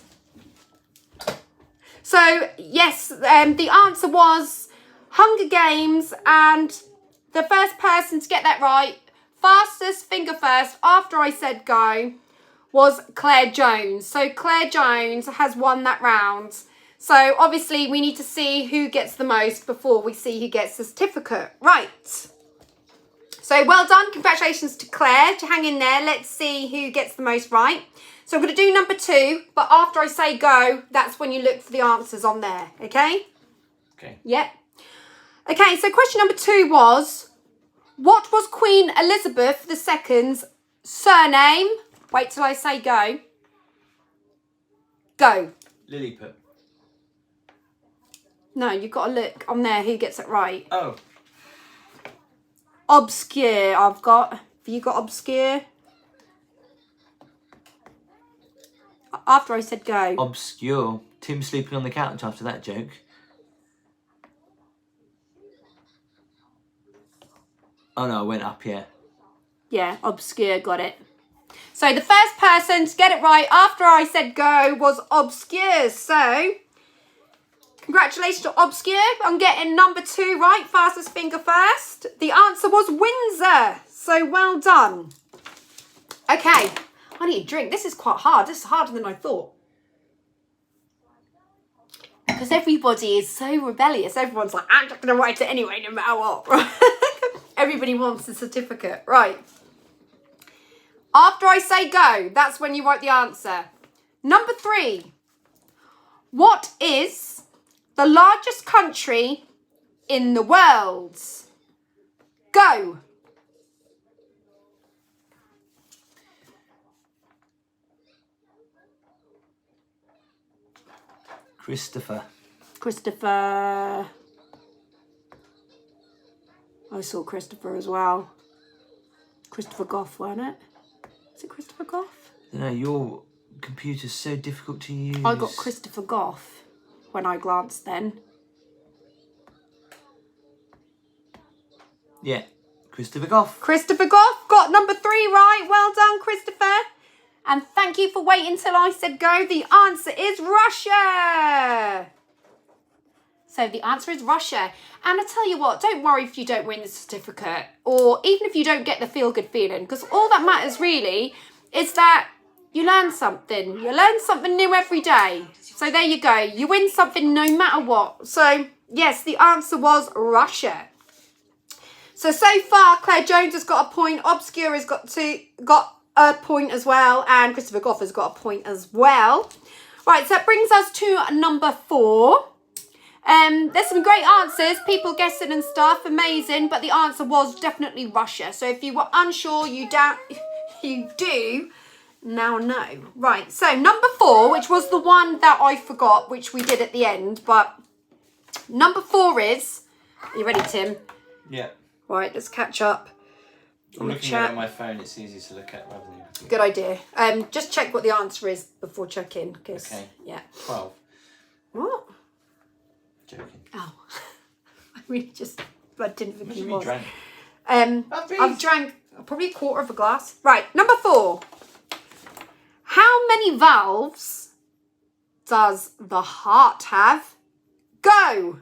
So, yes, the answer was Hunger Games, and the first person to get that right, fastest finger first, after I said go, was Claire Jones. So Claire Jones has won that round. So obviously we need to see who gets the most before we see who gets the certificate. Right. So well done. Congratulations to Claire. Hang in there. Let's see who gets the most right. So I'm going to do number 2. But after I say go, that's when you look for the answers on there. Okay? Okay. Yep. Okay, so question number 2 was, what was Queen Elizabeth II's surname? Wait till I say go. Go. Lilliput. No, you've got to look on there who gets it right. Oh. Obscure, I've got. Have you got obscure? After I said go. Obscure. Tim sleeping on the couch after that joke. Oh no, I went up, yeah. Yeah, obscure, got it. So the first person to get it right after I said go was obscure. So congratulations to obscure on getting number 2 right, fastest finger first. The answer was Windsor. So well done. Okay, I need a drink. This is quite hard. This is harder than I thought. Because everybody is so rebellious. Everyone's like, I'm just going to write it anyway, no matter what. Everybody wants a certificate. Right. After I say go, that's when you write the answer. Number 3. What is the largest country in the world? Go. Christopher. I saw Christopher as well. Christopher Goff, wasn't it? Is it Christopher Goff? No, your computer's so difficult to use. I got Christopher Goff when I glanced then. Yeah, Christopher Goff. Christopher Goff got number 3 right. Well done, Christopher. And thank you for waiting till I said go. The answer is Russia. So the answer is Russia. And I tell you what, don't worry if you don't win the certificate, or even if you don't get the feel-good feeling, because all that matters really is that you learn something. You learn something new every day. So there you go. You win something no matter what. So yes, the answer was Russia. So far, Claire Jones has got a point. Obscure has got a point as well. And Christopher Goff has got a point as well. Right, so that brings us to number 4. There's some great answers. People guessing and stuff. Amazing. But the answer was definitely Russia. So if you were unsure, you do now know. Right, so number 4, which was the one that I forgot, which we did at the end. But number 4 is... Are you ready, Tim? Yeah. Right, let's catch up. I'm looking at it on my phone. It's easy to look at rather than... Good idea. Just check what the answer is before checking. Okay. Yeah. 12. What? Joking. Oh. I didn't think it was. Drank? I've drank probably a quarter of a glass. Right, number 4. How many valves does the heart have? Go!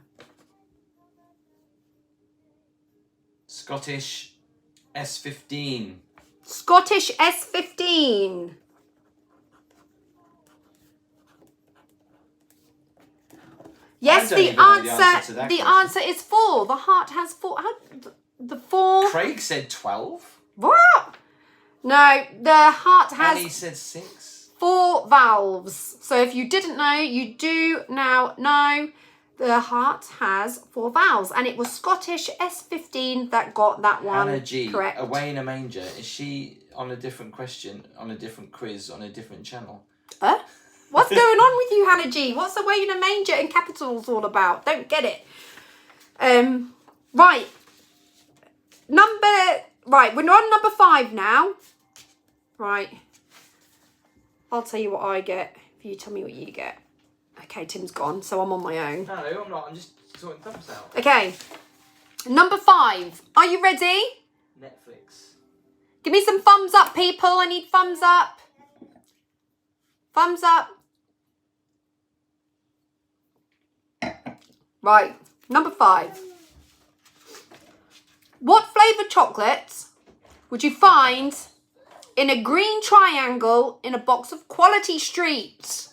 Scottish S15. Scottish S15. Yes, the answer is 4. The heart has 4. The 4. Craig said 12. What? No, the heart has... And he said 6. 4 valves. So if you didn't know, you do now know. The heart has 4 valves. And it was Scottish S15 that got that one Hannah G, correct. Away in a Manger. Is she on a different question, on a different quiz, on a different channel? What's going on with you, Hannah G? What's Away in a Manger and capitals all about? Don't get it. Right. Right, we're on number 5 now. Right. I'll tell you what I get if you tell me what you get. Okay, Tim's gone, so I'm on my own. No, I'm not. I'm just sorting thumbs out. Okay. Number 5. Are you ready? Netflix. Give me some thumbs up, people. I need thumbs up. Thumbs up. Right. Number 5. What flavour chocolate would you find in a green triangle in a box of Quality Street?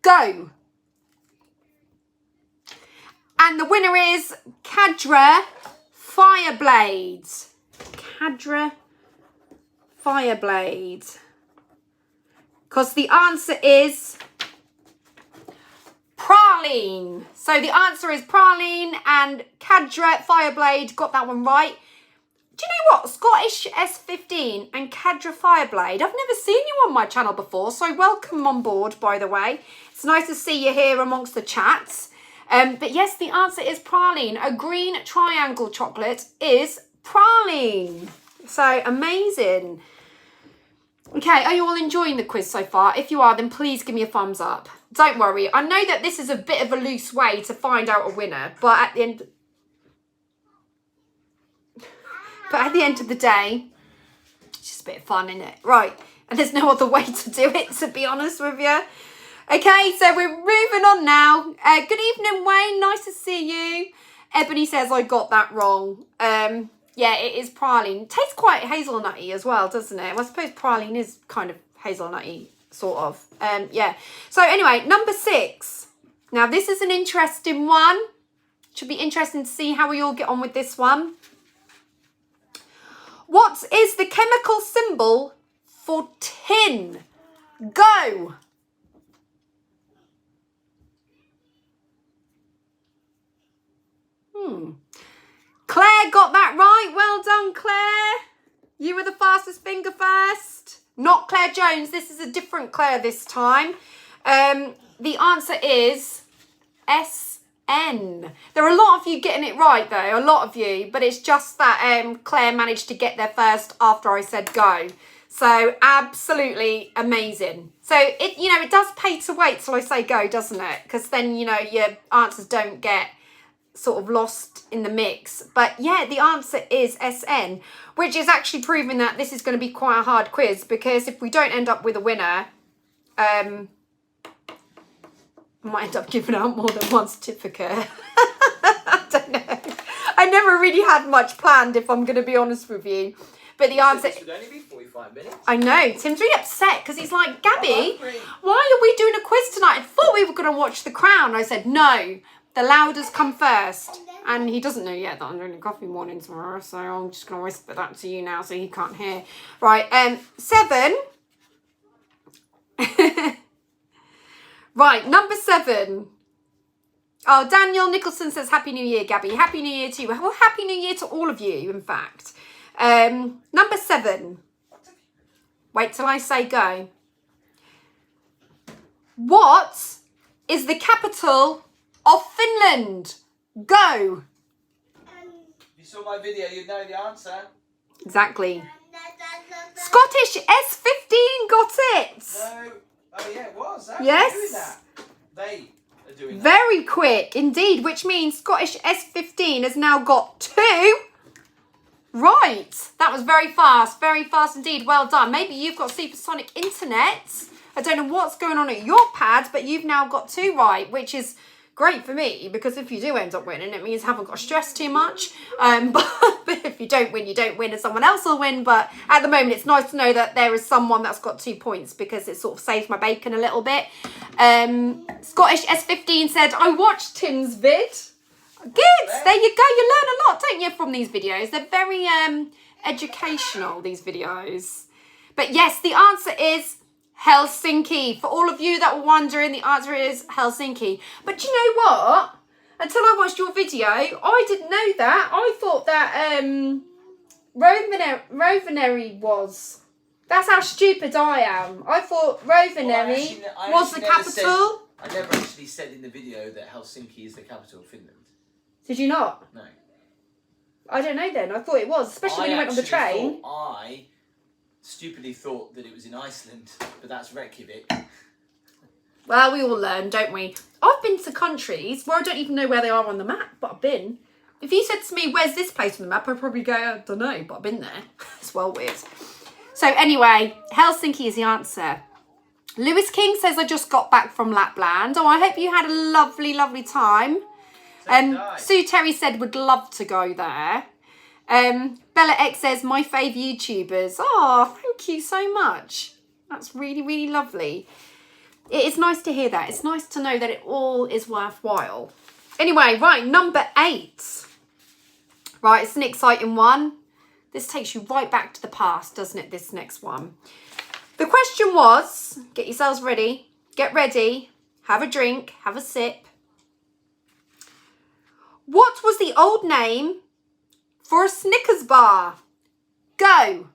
Go. And the winner is Cadra Fireblade. Cadra Fireblade. Because the answer is praline. So the answer is praline, and Cadra Fireblade got that one right. Do you know what? Scottish S15 and Cadra Fireblade. I've never seen you on my channel before, so welcome on board, by the way. It's nice to see you here amongst the chats. But yes, the answer is praline. A green triangle chocolate is praline. So amazing. Okay, are you all enjoying the quiz so far? If you are, then please give me a thumbs up. Don't worry. I know that this is a bit of a loose way to find out a winner, but at the end of the day, it's just a bit of fun, isn't it? Right, and there's no other way to do it, to be honest with you. Okay, so we're moving on now. Good evening, Wayne. Nice to see you. Ebony says I got that wrong. Yeah, it is praline. Tastes quite hazelnutty as well, doesn't it? Well, I suppose praline is kind of hazelnutty, sort of. Yeah. So anyway, number 6. Now, this is an interesting one. Should be interesting to see how we all get on with this one. What is the chemical symbol for tin? Go. Claire got that right. Well done, Claire. You were the fastest finger first. Not Claire Jones. This is a different Claire this time. The answer is SN. There are a lot of you getting it right, though. A lot of you. But it's just that Claire managed to get there first after I said go. So absolutely amazing. So it does pay to wait till I say go, doesn't it? Because then, your answers don't get sort of lost in the mix. But yeah, the answer is SN, which is actually proving that this is going to be quite a hard quiz, because if we don't end up with a winner, I might end up giving out more than one certificate. I don't know. I never really had much planned, if I'm going to be honest with you. But the answer... This would only be 45 minutes. I know. Tim's really upset because he's like, Gabby, why are we doing a quiz tonight? I thought we were going to watch The Crown. I said, no, the louders come first. And he doesn't know yet that I'm doing a coffee morning tomorrow, so I'm just going to whisper that to you now so he can't hear. Right, 7. Right, number 7. Oh, Daniel Nicholson says, Happy New Year, Gabby. Happy New Year to you. Well, Happy New Year to all of you, in fact. Number 7. Wait till I say go. What is the capital of Finland? Go. If you saw my video, you'd know the answer. Exactly. Scottish S15 got it. No. Oh, yeah, it was. Yes. Doing that. They are doing that. Very quick indeed, which means Scottish S15 has now got 2. Right. That was very fast indeed. Well done. Maybe you've got supersonic internet. I don't know what's going on at your pad, but you've now got 2 right, which is great for me, because if you do end up winning, it means I haven't got to stress too much. But if you don't win, you don't win and someone else will win. But at the moment, it's nice to know that there is someone that's got 2 points, because it sort of saves my bacon a little bit. Scottish S15 said, I watched Tim's vid. Good. There you go. You learn a lot, don't you, from these videos? They're very educational, these videos. But yes, the answer is Helsinki. For all of you that were wondering, the answer is Helsinki. But you know what? Until I watched your video, I didn't know that. I thought that Rovaniemi was. That's how stupid I am. I thought Rovaniemi was the capital. I never actually said in the video that Helsinki is the capital of Finland. Did you not? No. I don't know then. I thought it was, especially when you went on the train. I stupidly thought that it was in Iceland, but that's Reykjavik. Well, we all learn, don't we? I've been to countries where I don't even know where they are on the map, but I've been. If you said to me, where's this place on the map, I'd probably go, I don't know, but I've been there. It's well weird. So anyway, Helsinki is the answer. Lewis King says, I just got back from Lapland. Oh, I hope you had a lovely, lovely time. Sue Terry said, would love to go there. Bella X says, my fave YouTubers. Oh, thank you so much. That's really, really lovely. It is nice to hear that. It's nice to know that it all is worthwhile. Anyway, right, number 8. Right, it's an exciting one. This takes you right back to the past, doesn't it, this next one? The question was, get yourselves ready, get ready, have a drink, have a sip. What was the old name for a Snickers bar? Go.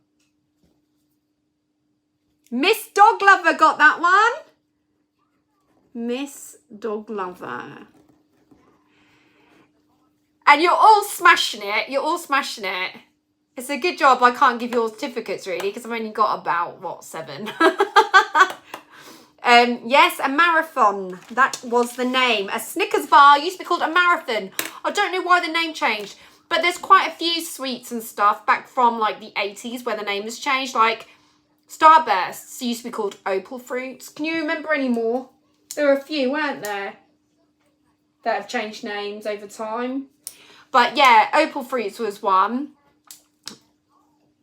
Miss Dog Lover got that one. Miss Dog Lover. And you're all smashing it. You're all smashing it. It's a good job I can't give you all certificates, really, because I've only got about, what, 7. Yes, a marathon. That was the name. A Snickers bar used to be called a marathon. I don't know why the name changed, but there's quite a few sweets and stuff back from like the 80s where the name has changed. Like Starbursts used to be called Opal Fruits. Can you remember any more? There were a few, weren't there, that have changed names over time. But yeah, Opal Fruits was one.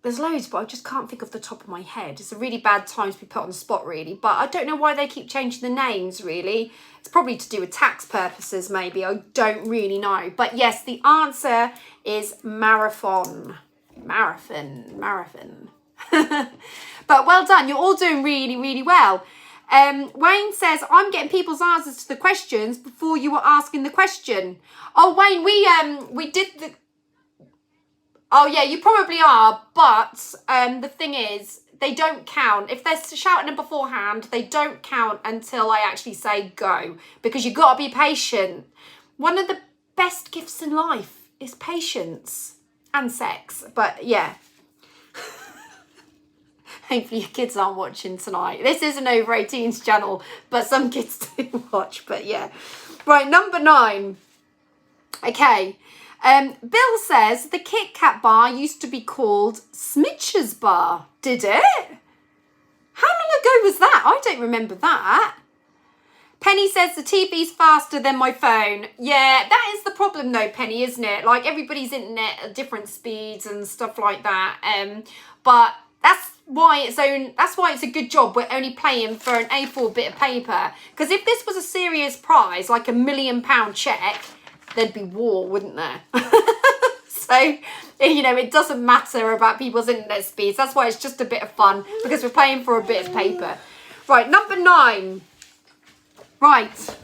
There's loads, but I just can't think off the top of my head. It's a really bad time to be put on the spot, really. But I don't know why they keep changing the names, really. It's probably to do with tax purposes, maybe. I don't really know. But yes, the answer is marathon. Marathon. But well done. You're all doing really, really well. Wayne says, I'm getting people's answers to the questions before you were asking the question. Oh, Wayne, we did the... Oh, yeah, you probably are, but the thing is, they don't count. If they're shouting them beforehand, they don't count until I actually say go, because you've got to be patient. One of the best gifts in life is patience and sex, but yeah. Hopefully your kids aren't watching tonight. This is an over 18s channel, but some kids do watch, but yeah. Right, number 9. Okay. Bill says the Kit Kat bar used to be called Smitcher's bar. Did it? How long ago was that? I don't remember that. Penny says the TV's faster than my phone. Yeah, that is the problem though, Penny, isn't it? Like everybody's internet at different speeds and stuff like that. But that's why it's a good job we're only playing for an A4 bit of paper. Because if this was a serious prize, like £1 million check, there'd be war, wouldn't there? So, you know, it doesn't matter about people's internet speeds. That's why it's just a bit of fun, because we're playing for a bit of paper. Right, number 9. Right.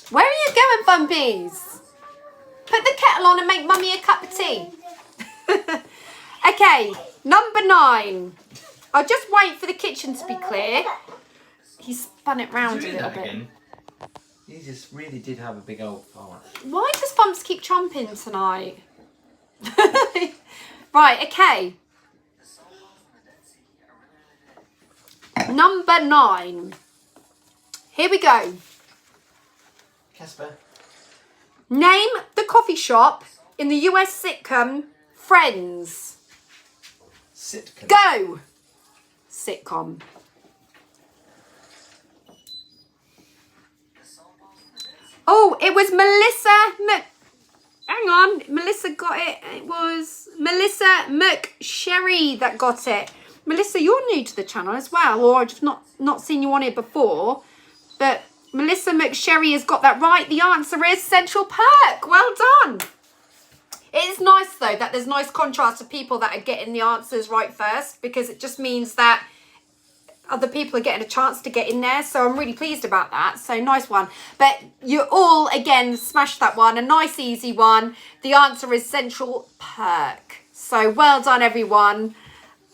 Where are you going, Fun Bees? Put the kettle on and make Mummy a cup of tea. Okay, number 9. I'll just wait for the kitchen to be clear. He spun it round a little bit. Again. You just really did have a big old fart. Why does Bumps keep chomping tonight? Right, okay. Number 9. Here we go. Casper. Name the coffee shop in the US sitcom Friends. Sitcom. Go! Sitcom. Oh, it was Melissa Hang on, Melissa got it. It was Melissa McSherry that got it. Melissa, you're new to the channel as well, or I've just not seen you on it before. But Melissa McSherry has got that right. The answer is Central Perk. Well done. It is nice, though, that there's nice contrast to people that are getting the answers right first, because it just means that other people are getting a chance to get in there. So I'm really pleased about that. So nice one. But you all, again, smashed that one. A nice, easy one. The answer is Central Perk. So well done, everyone.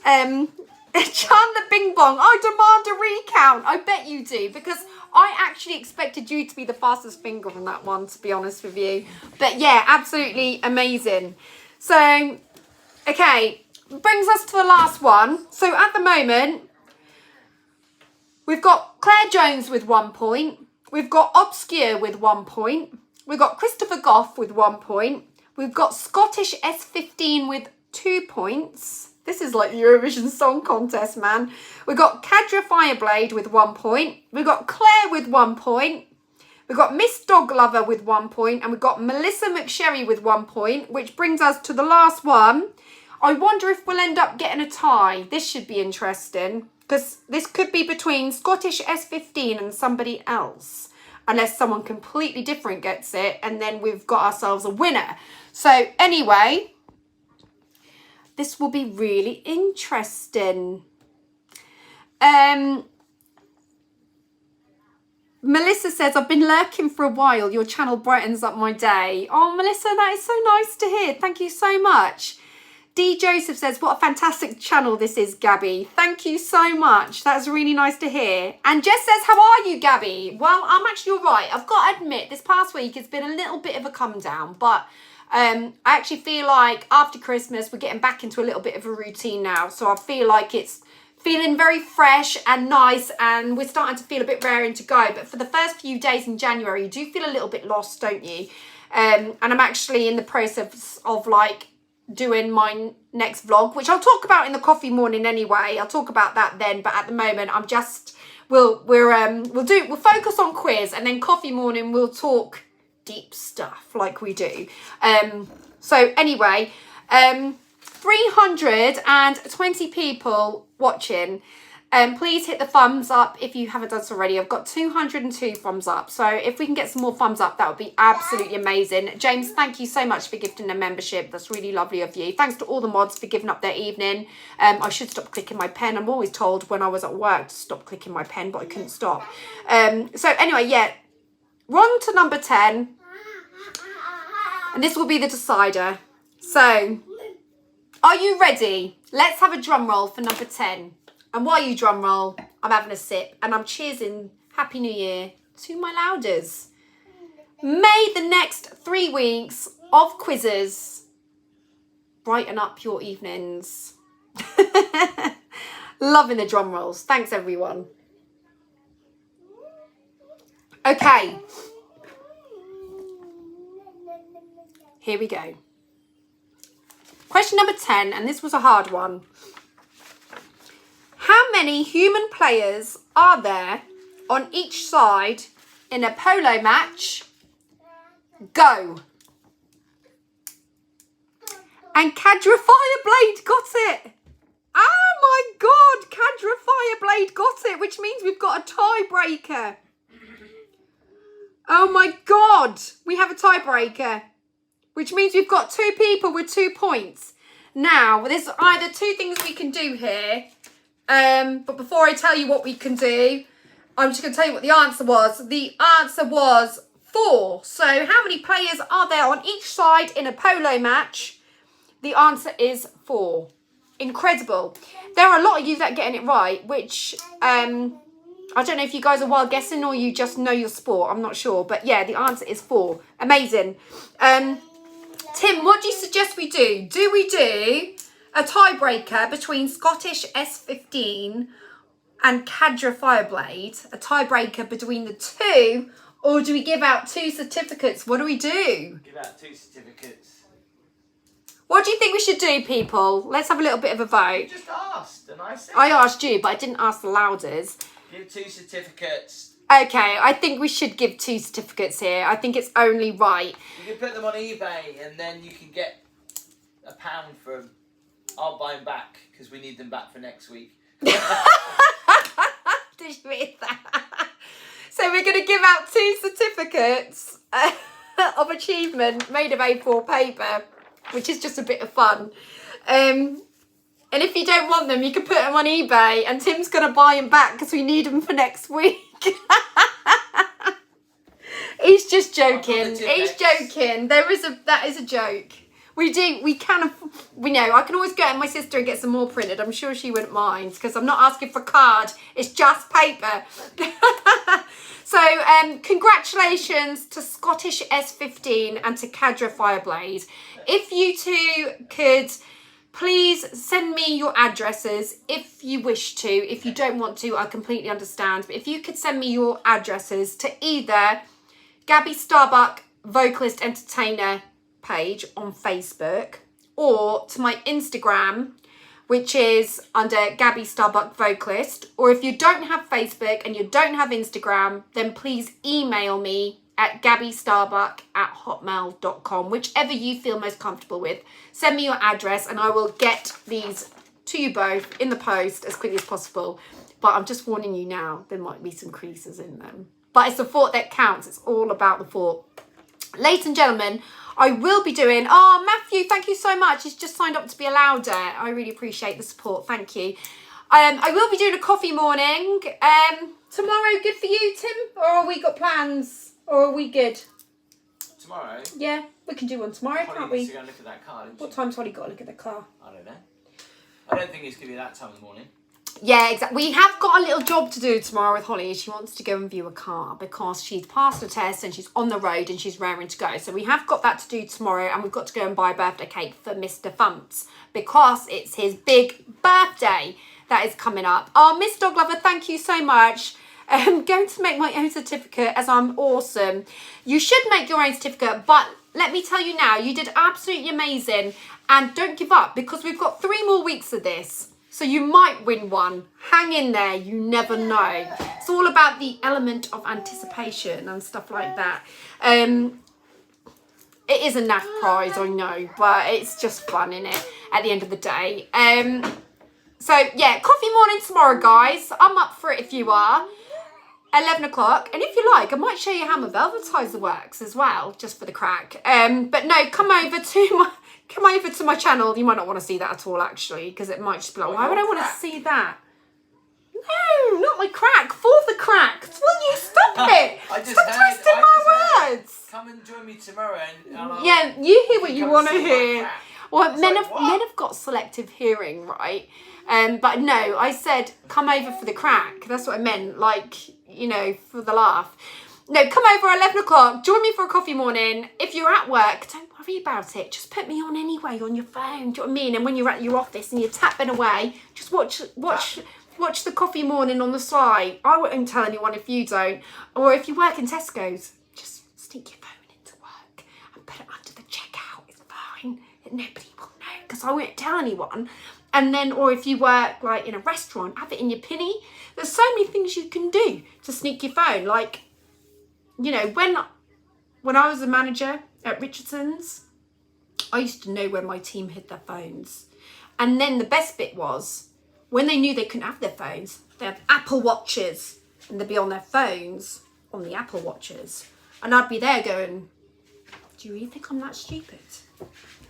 Chandler Bing Bong, I demand a recount. I bet you do, because I actually expected you to be the fastest finger on that one, to be honest with you. But yeah, absolutely amazing. So, okay, brings us to the last one. So at the moment, we've got Claire Jones with 1 point. We've got Obscure with 1 point. We've got Christopher Goff with 1 point. We've got Scottish S15 with 2 points. This is like the Eurovision Song Contest, man. We've got Kadra Fireblade with 1 point. We've got Claire with 1 point. We've got Miss Dog Lover with 1 point. And we've got Melissa McSherry with 1 point, which brings us to the last one. I wonder if we'll end up getting a tie. This should be interesting, because this could be between Scottish S15 and somebody else, unless someone completely different gets it, and then we've got ourselves a winner. So anyway, this will be really interesting. Melissa says, I've been lurking for a while. Your channel brightens up my day. Oh, Melissa, that is so nice to hear. Thank you so much. D. Joseph says, what a fantastic channel this is, Gabby. Thank you so much. That's really nice to hear. And Jess says, how are you, Gabby? Well, I'm actually all right. I've got to admit, this past week has been a little bit of a come down, but I actually feel like after Christmas, we're getting back into a little bit of a routine now. So I feel like it's feeling very fresh and nice, and we're starting to feel a bit raring to go. But for the first few days in January, you do feel a little bit lost, don't you? And I'm actually in the process of like doing my next vlog, which I'll talk about in the coffee morning anyway. I'll talk about that then. But at the moment, I'm just we'll focus on quiz, and then coffee morning we'll talk deep stuff like we do. So anyway, 320 people watching. Please hit the thumbs up if you haven't done so already. I've got 202 thumbs up. So if we can get some more thumbs up, that would be absolutely amazing. James, thank you so much for gifting a membership. That's really lovely of you. Thanks to all the mods for giving up their evening. I should stop clicking my pen. I'm always told when I was at work to stop clicking my pen, but I couldn't stop. So anyway, yeah, we're on to number 10. And this will be the decider. So, are you ready? Let's have a drum roll for number 10. And while you drum roll, I'm having a sip and I'm cheersing Happy New Year to my louders. May the next 3 weeks of quizzes brighten up your evenings. Loving the drum rolls. Thanks, everyone. Okay. Here we go. Question number 10, and this was a hard one. How many human players are there on each side in a polo match. Go. And Cadra Fireblade got it. Oh my God, Cadra Fireblade got it, which means we've got a tiebreaker. Oh my God, we have a tiebreaker, which means we've got 2 people with 2 points. Now, there's either 2 things we can do here, but before I tell you what we can do, I'm just going to tell you what the answer was. The answer was 4. So how many players are there on each side in a polo match? The answer is 4. Incredible. There are a lot of you that are getting it right, which I don't know if you guys are wild guessing or you just know your sport. I'm not sure. But yeah, the answer is 4. Amazing. Tim, what do you suggest we do? Do we do a tiebreaker between Scottish S15 and Cadra Fireblade? A tiebreaker between the 2? Or do we give out 2 certificates? What do we do? Give out 2 certificates. What do you think we should do, people? Let's have a little bit of a vote. You just asked, and I said. I asked you, but I didn't ask the louders. Give 2 certificates. Okay, I think we should give 2 certificates here. I think it's only right. You can put them on eBay, and then you can get £1 for them. I'll buy them back, because we need them back for next week. Did you hear that? So we're going to give out 2 certificates of achievement made of A4 paper, which is just a bit of fun. And if you don't want them, you can put them on eBay, and Tim's going to buy them back because we need them for next week. He's just joking. He's joking. That is a joke. We know. I can always go to my sister and get some more printed. I'm sure she wouldn't mind because I'm not asking for card. It's just paper. So, congratulations to Scottish S15 and to Cadra Fireblade. If you 2 could please send me your addresses if you wish to. If you don't want to, I completely understand. But if you could send me your addresses to either Gabby Starbuck Vocalist Entertainer page on Facebook or to my Instagram, which is under Gabby Starbuck Vocalist. Or if you don't have Facebook and you don't have Instagram, then please email me at gabbystarbuck@hotmail.com, whichever you feel most comfortable with. Send me your address and I will get these to you both in the post as quickly as possible. But I'm just warning you now, there might be some creases in them. But it's the thought that counts. It's all about the thought. Ladies and gentlemen, I will be doing... Oh, Matthew, thank you so much. He's just signed up to be a louder. I really appreciate the support. Thank you. I will be doing a coffee morning. Tomorrow, good for you, Tim? Or have we got plans? Or are we good? Tomorrow? Yeah, we can do one tomorrow, can't we? To go and look at that car, What time's Holly got to look at the car? I don't know. I don't think it's going to be that time in the morning. Yeah, exactly. We have got a little job to do tomorrow with Holly. She wants to go and view a car because she's passed the test and she's on the road and she's raring to go. So we have got that to do tomorrow, and we've got to go and buy a birthday cake for Mr. Thumps because it's his big birthday that is coming up. Oh, Miss Dog Lover, thank you so much. I'm going to make my own certificate as I'm awesome. You should make your own certificate, but let me tell you now, you did absolutely amazing. And don't give up because we've got 3 more weeks of this. So you might win one. Hang in there, you never know. It's all about the element of anticipation and stuff like that. It is a naff prize, I know, but it's just fun, innit, at the end of the day. So yeah, coffee morning tomorrow, guys. I'm up for it if you are. 11 o'clock, and if you like, I might show you how my Velvetizer works as well, just for the crack. But no, come over to my channel. You might not want to see that at all, actually, because it might just be like, why would I want to see that? No, not my crack. For the crack. Will you stop it? I just stop twisting my words. Come and join me tomorrow. And yeah, you hear what you want to hear. Crack. Well, men have got selective hearing, right? But no, I said come over for the crack. That's what I meant, like, you know, for the laugh. No, come over 11 o'clock. Join me for a coffee morning. If you're at work, don't worry about it. Just put me on anyway on your phone. Do you know what I mean? And when you're at your office and you're tapping away, just watch the coffee morning on the side. I won't tell anyone if you don't. Or if you work in Tesco's, just sneak your phone into work and put it under the checkout. It's fine. Nobody will know because I won't tell anyone. And then, or if you work like in a restaurant, have it in your pinny. There's so many things you can do to sneak your phone. Like, you know, when I was a manager at Richardson's, I used to know where my team hid their phones. And then the best bit was when they knew they couldn't have their phones, they had Apple Watches and they'd be on their phones on the Apple Watches. And I'd be there going, do you really think I'm that stupid?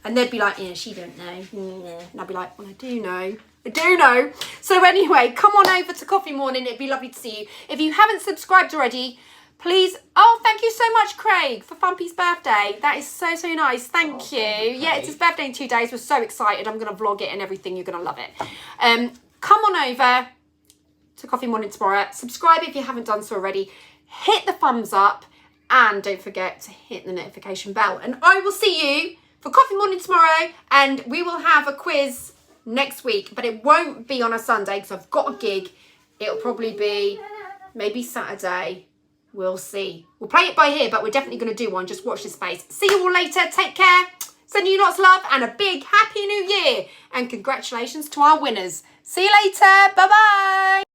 And they'd be like, yeah, she don't know. And I'd be like, well, I do know. I do know. So anyway, come on over to Coffee Morning. It'd be lovely to see you. If you haven't subscribed already, please. Oh, thank you so much, Craig, for Fumpy's birthday. That is so, so nice. Thank you. Yeah, it's his birthday in 2 days. We're so excited. I'm going to vlog it and everything. You're going to love it. Come on over to Coffee Morning tomorrow. Subscribe if you haven't done so already. Hit the thumbs up. And don't forget to hit the notification bell. And I will see you for Coffee Morning tomorrow. And we will have a quiz next week. But it won't be on a Sunday because I've got a gig. It'll probably be maybe Saturday. We'll see. We'll play it by ear, but we're definitely going to do one. Just watch this space. See you all later. Take care. Sending you lots of love and a big Happy New Year. And congratulations to our winners. See you later. Bye-bye.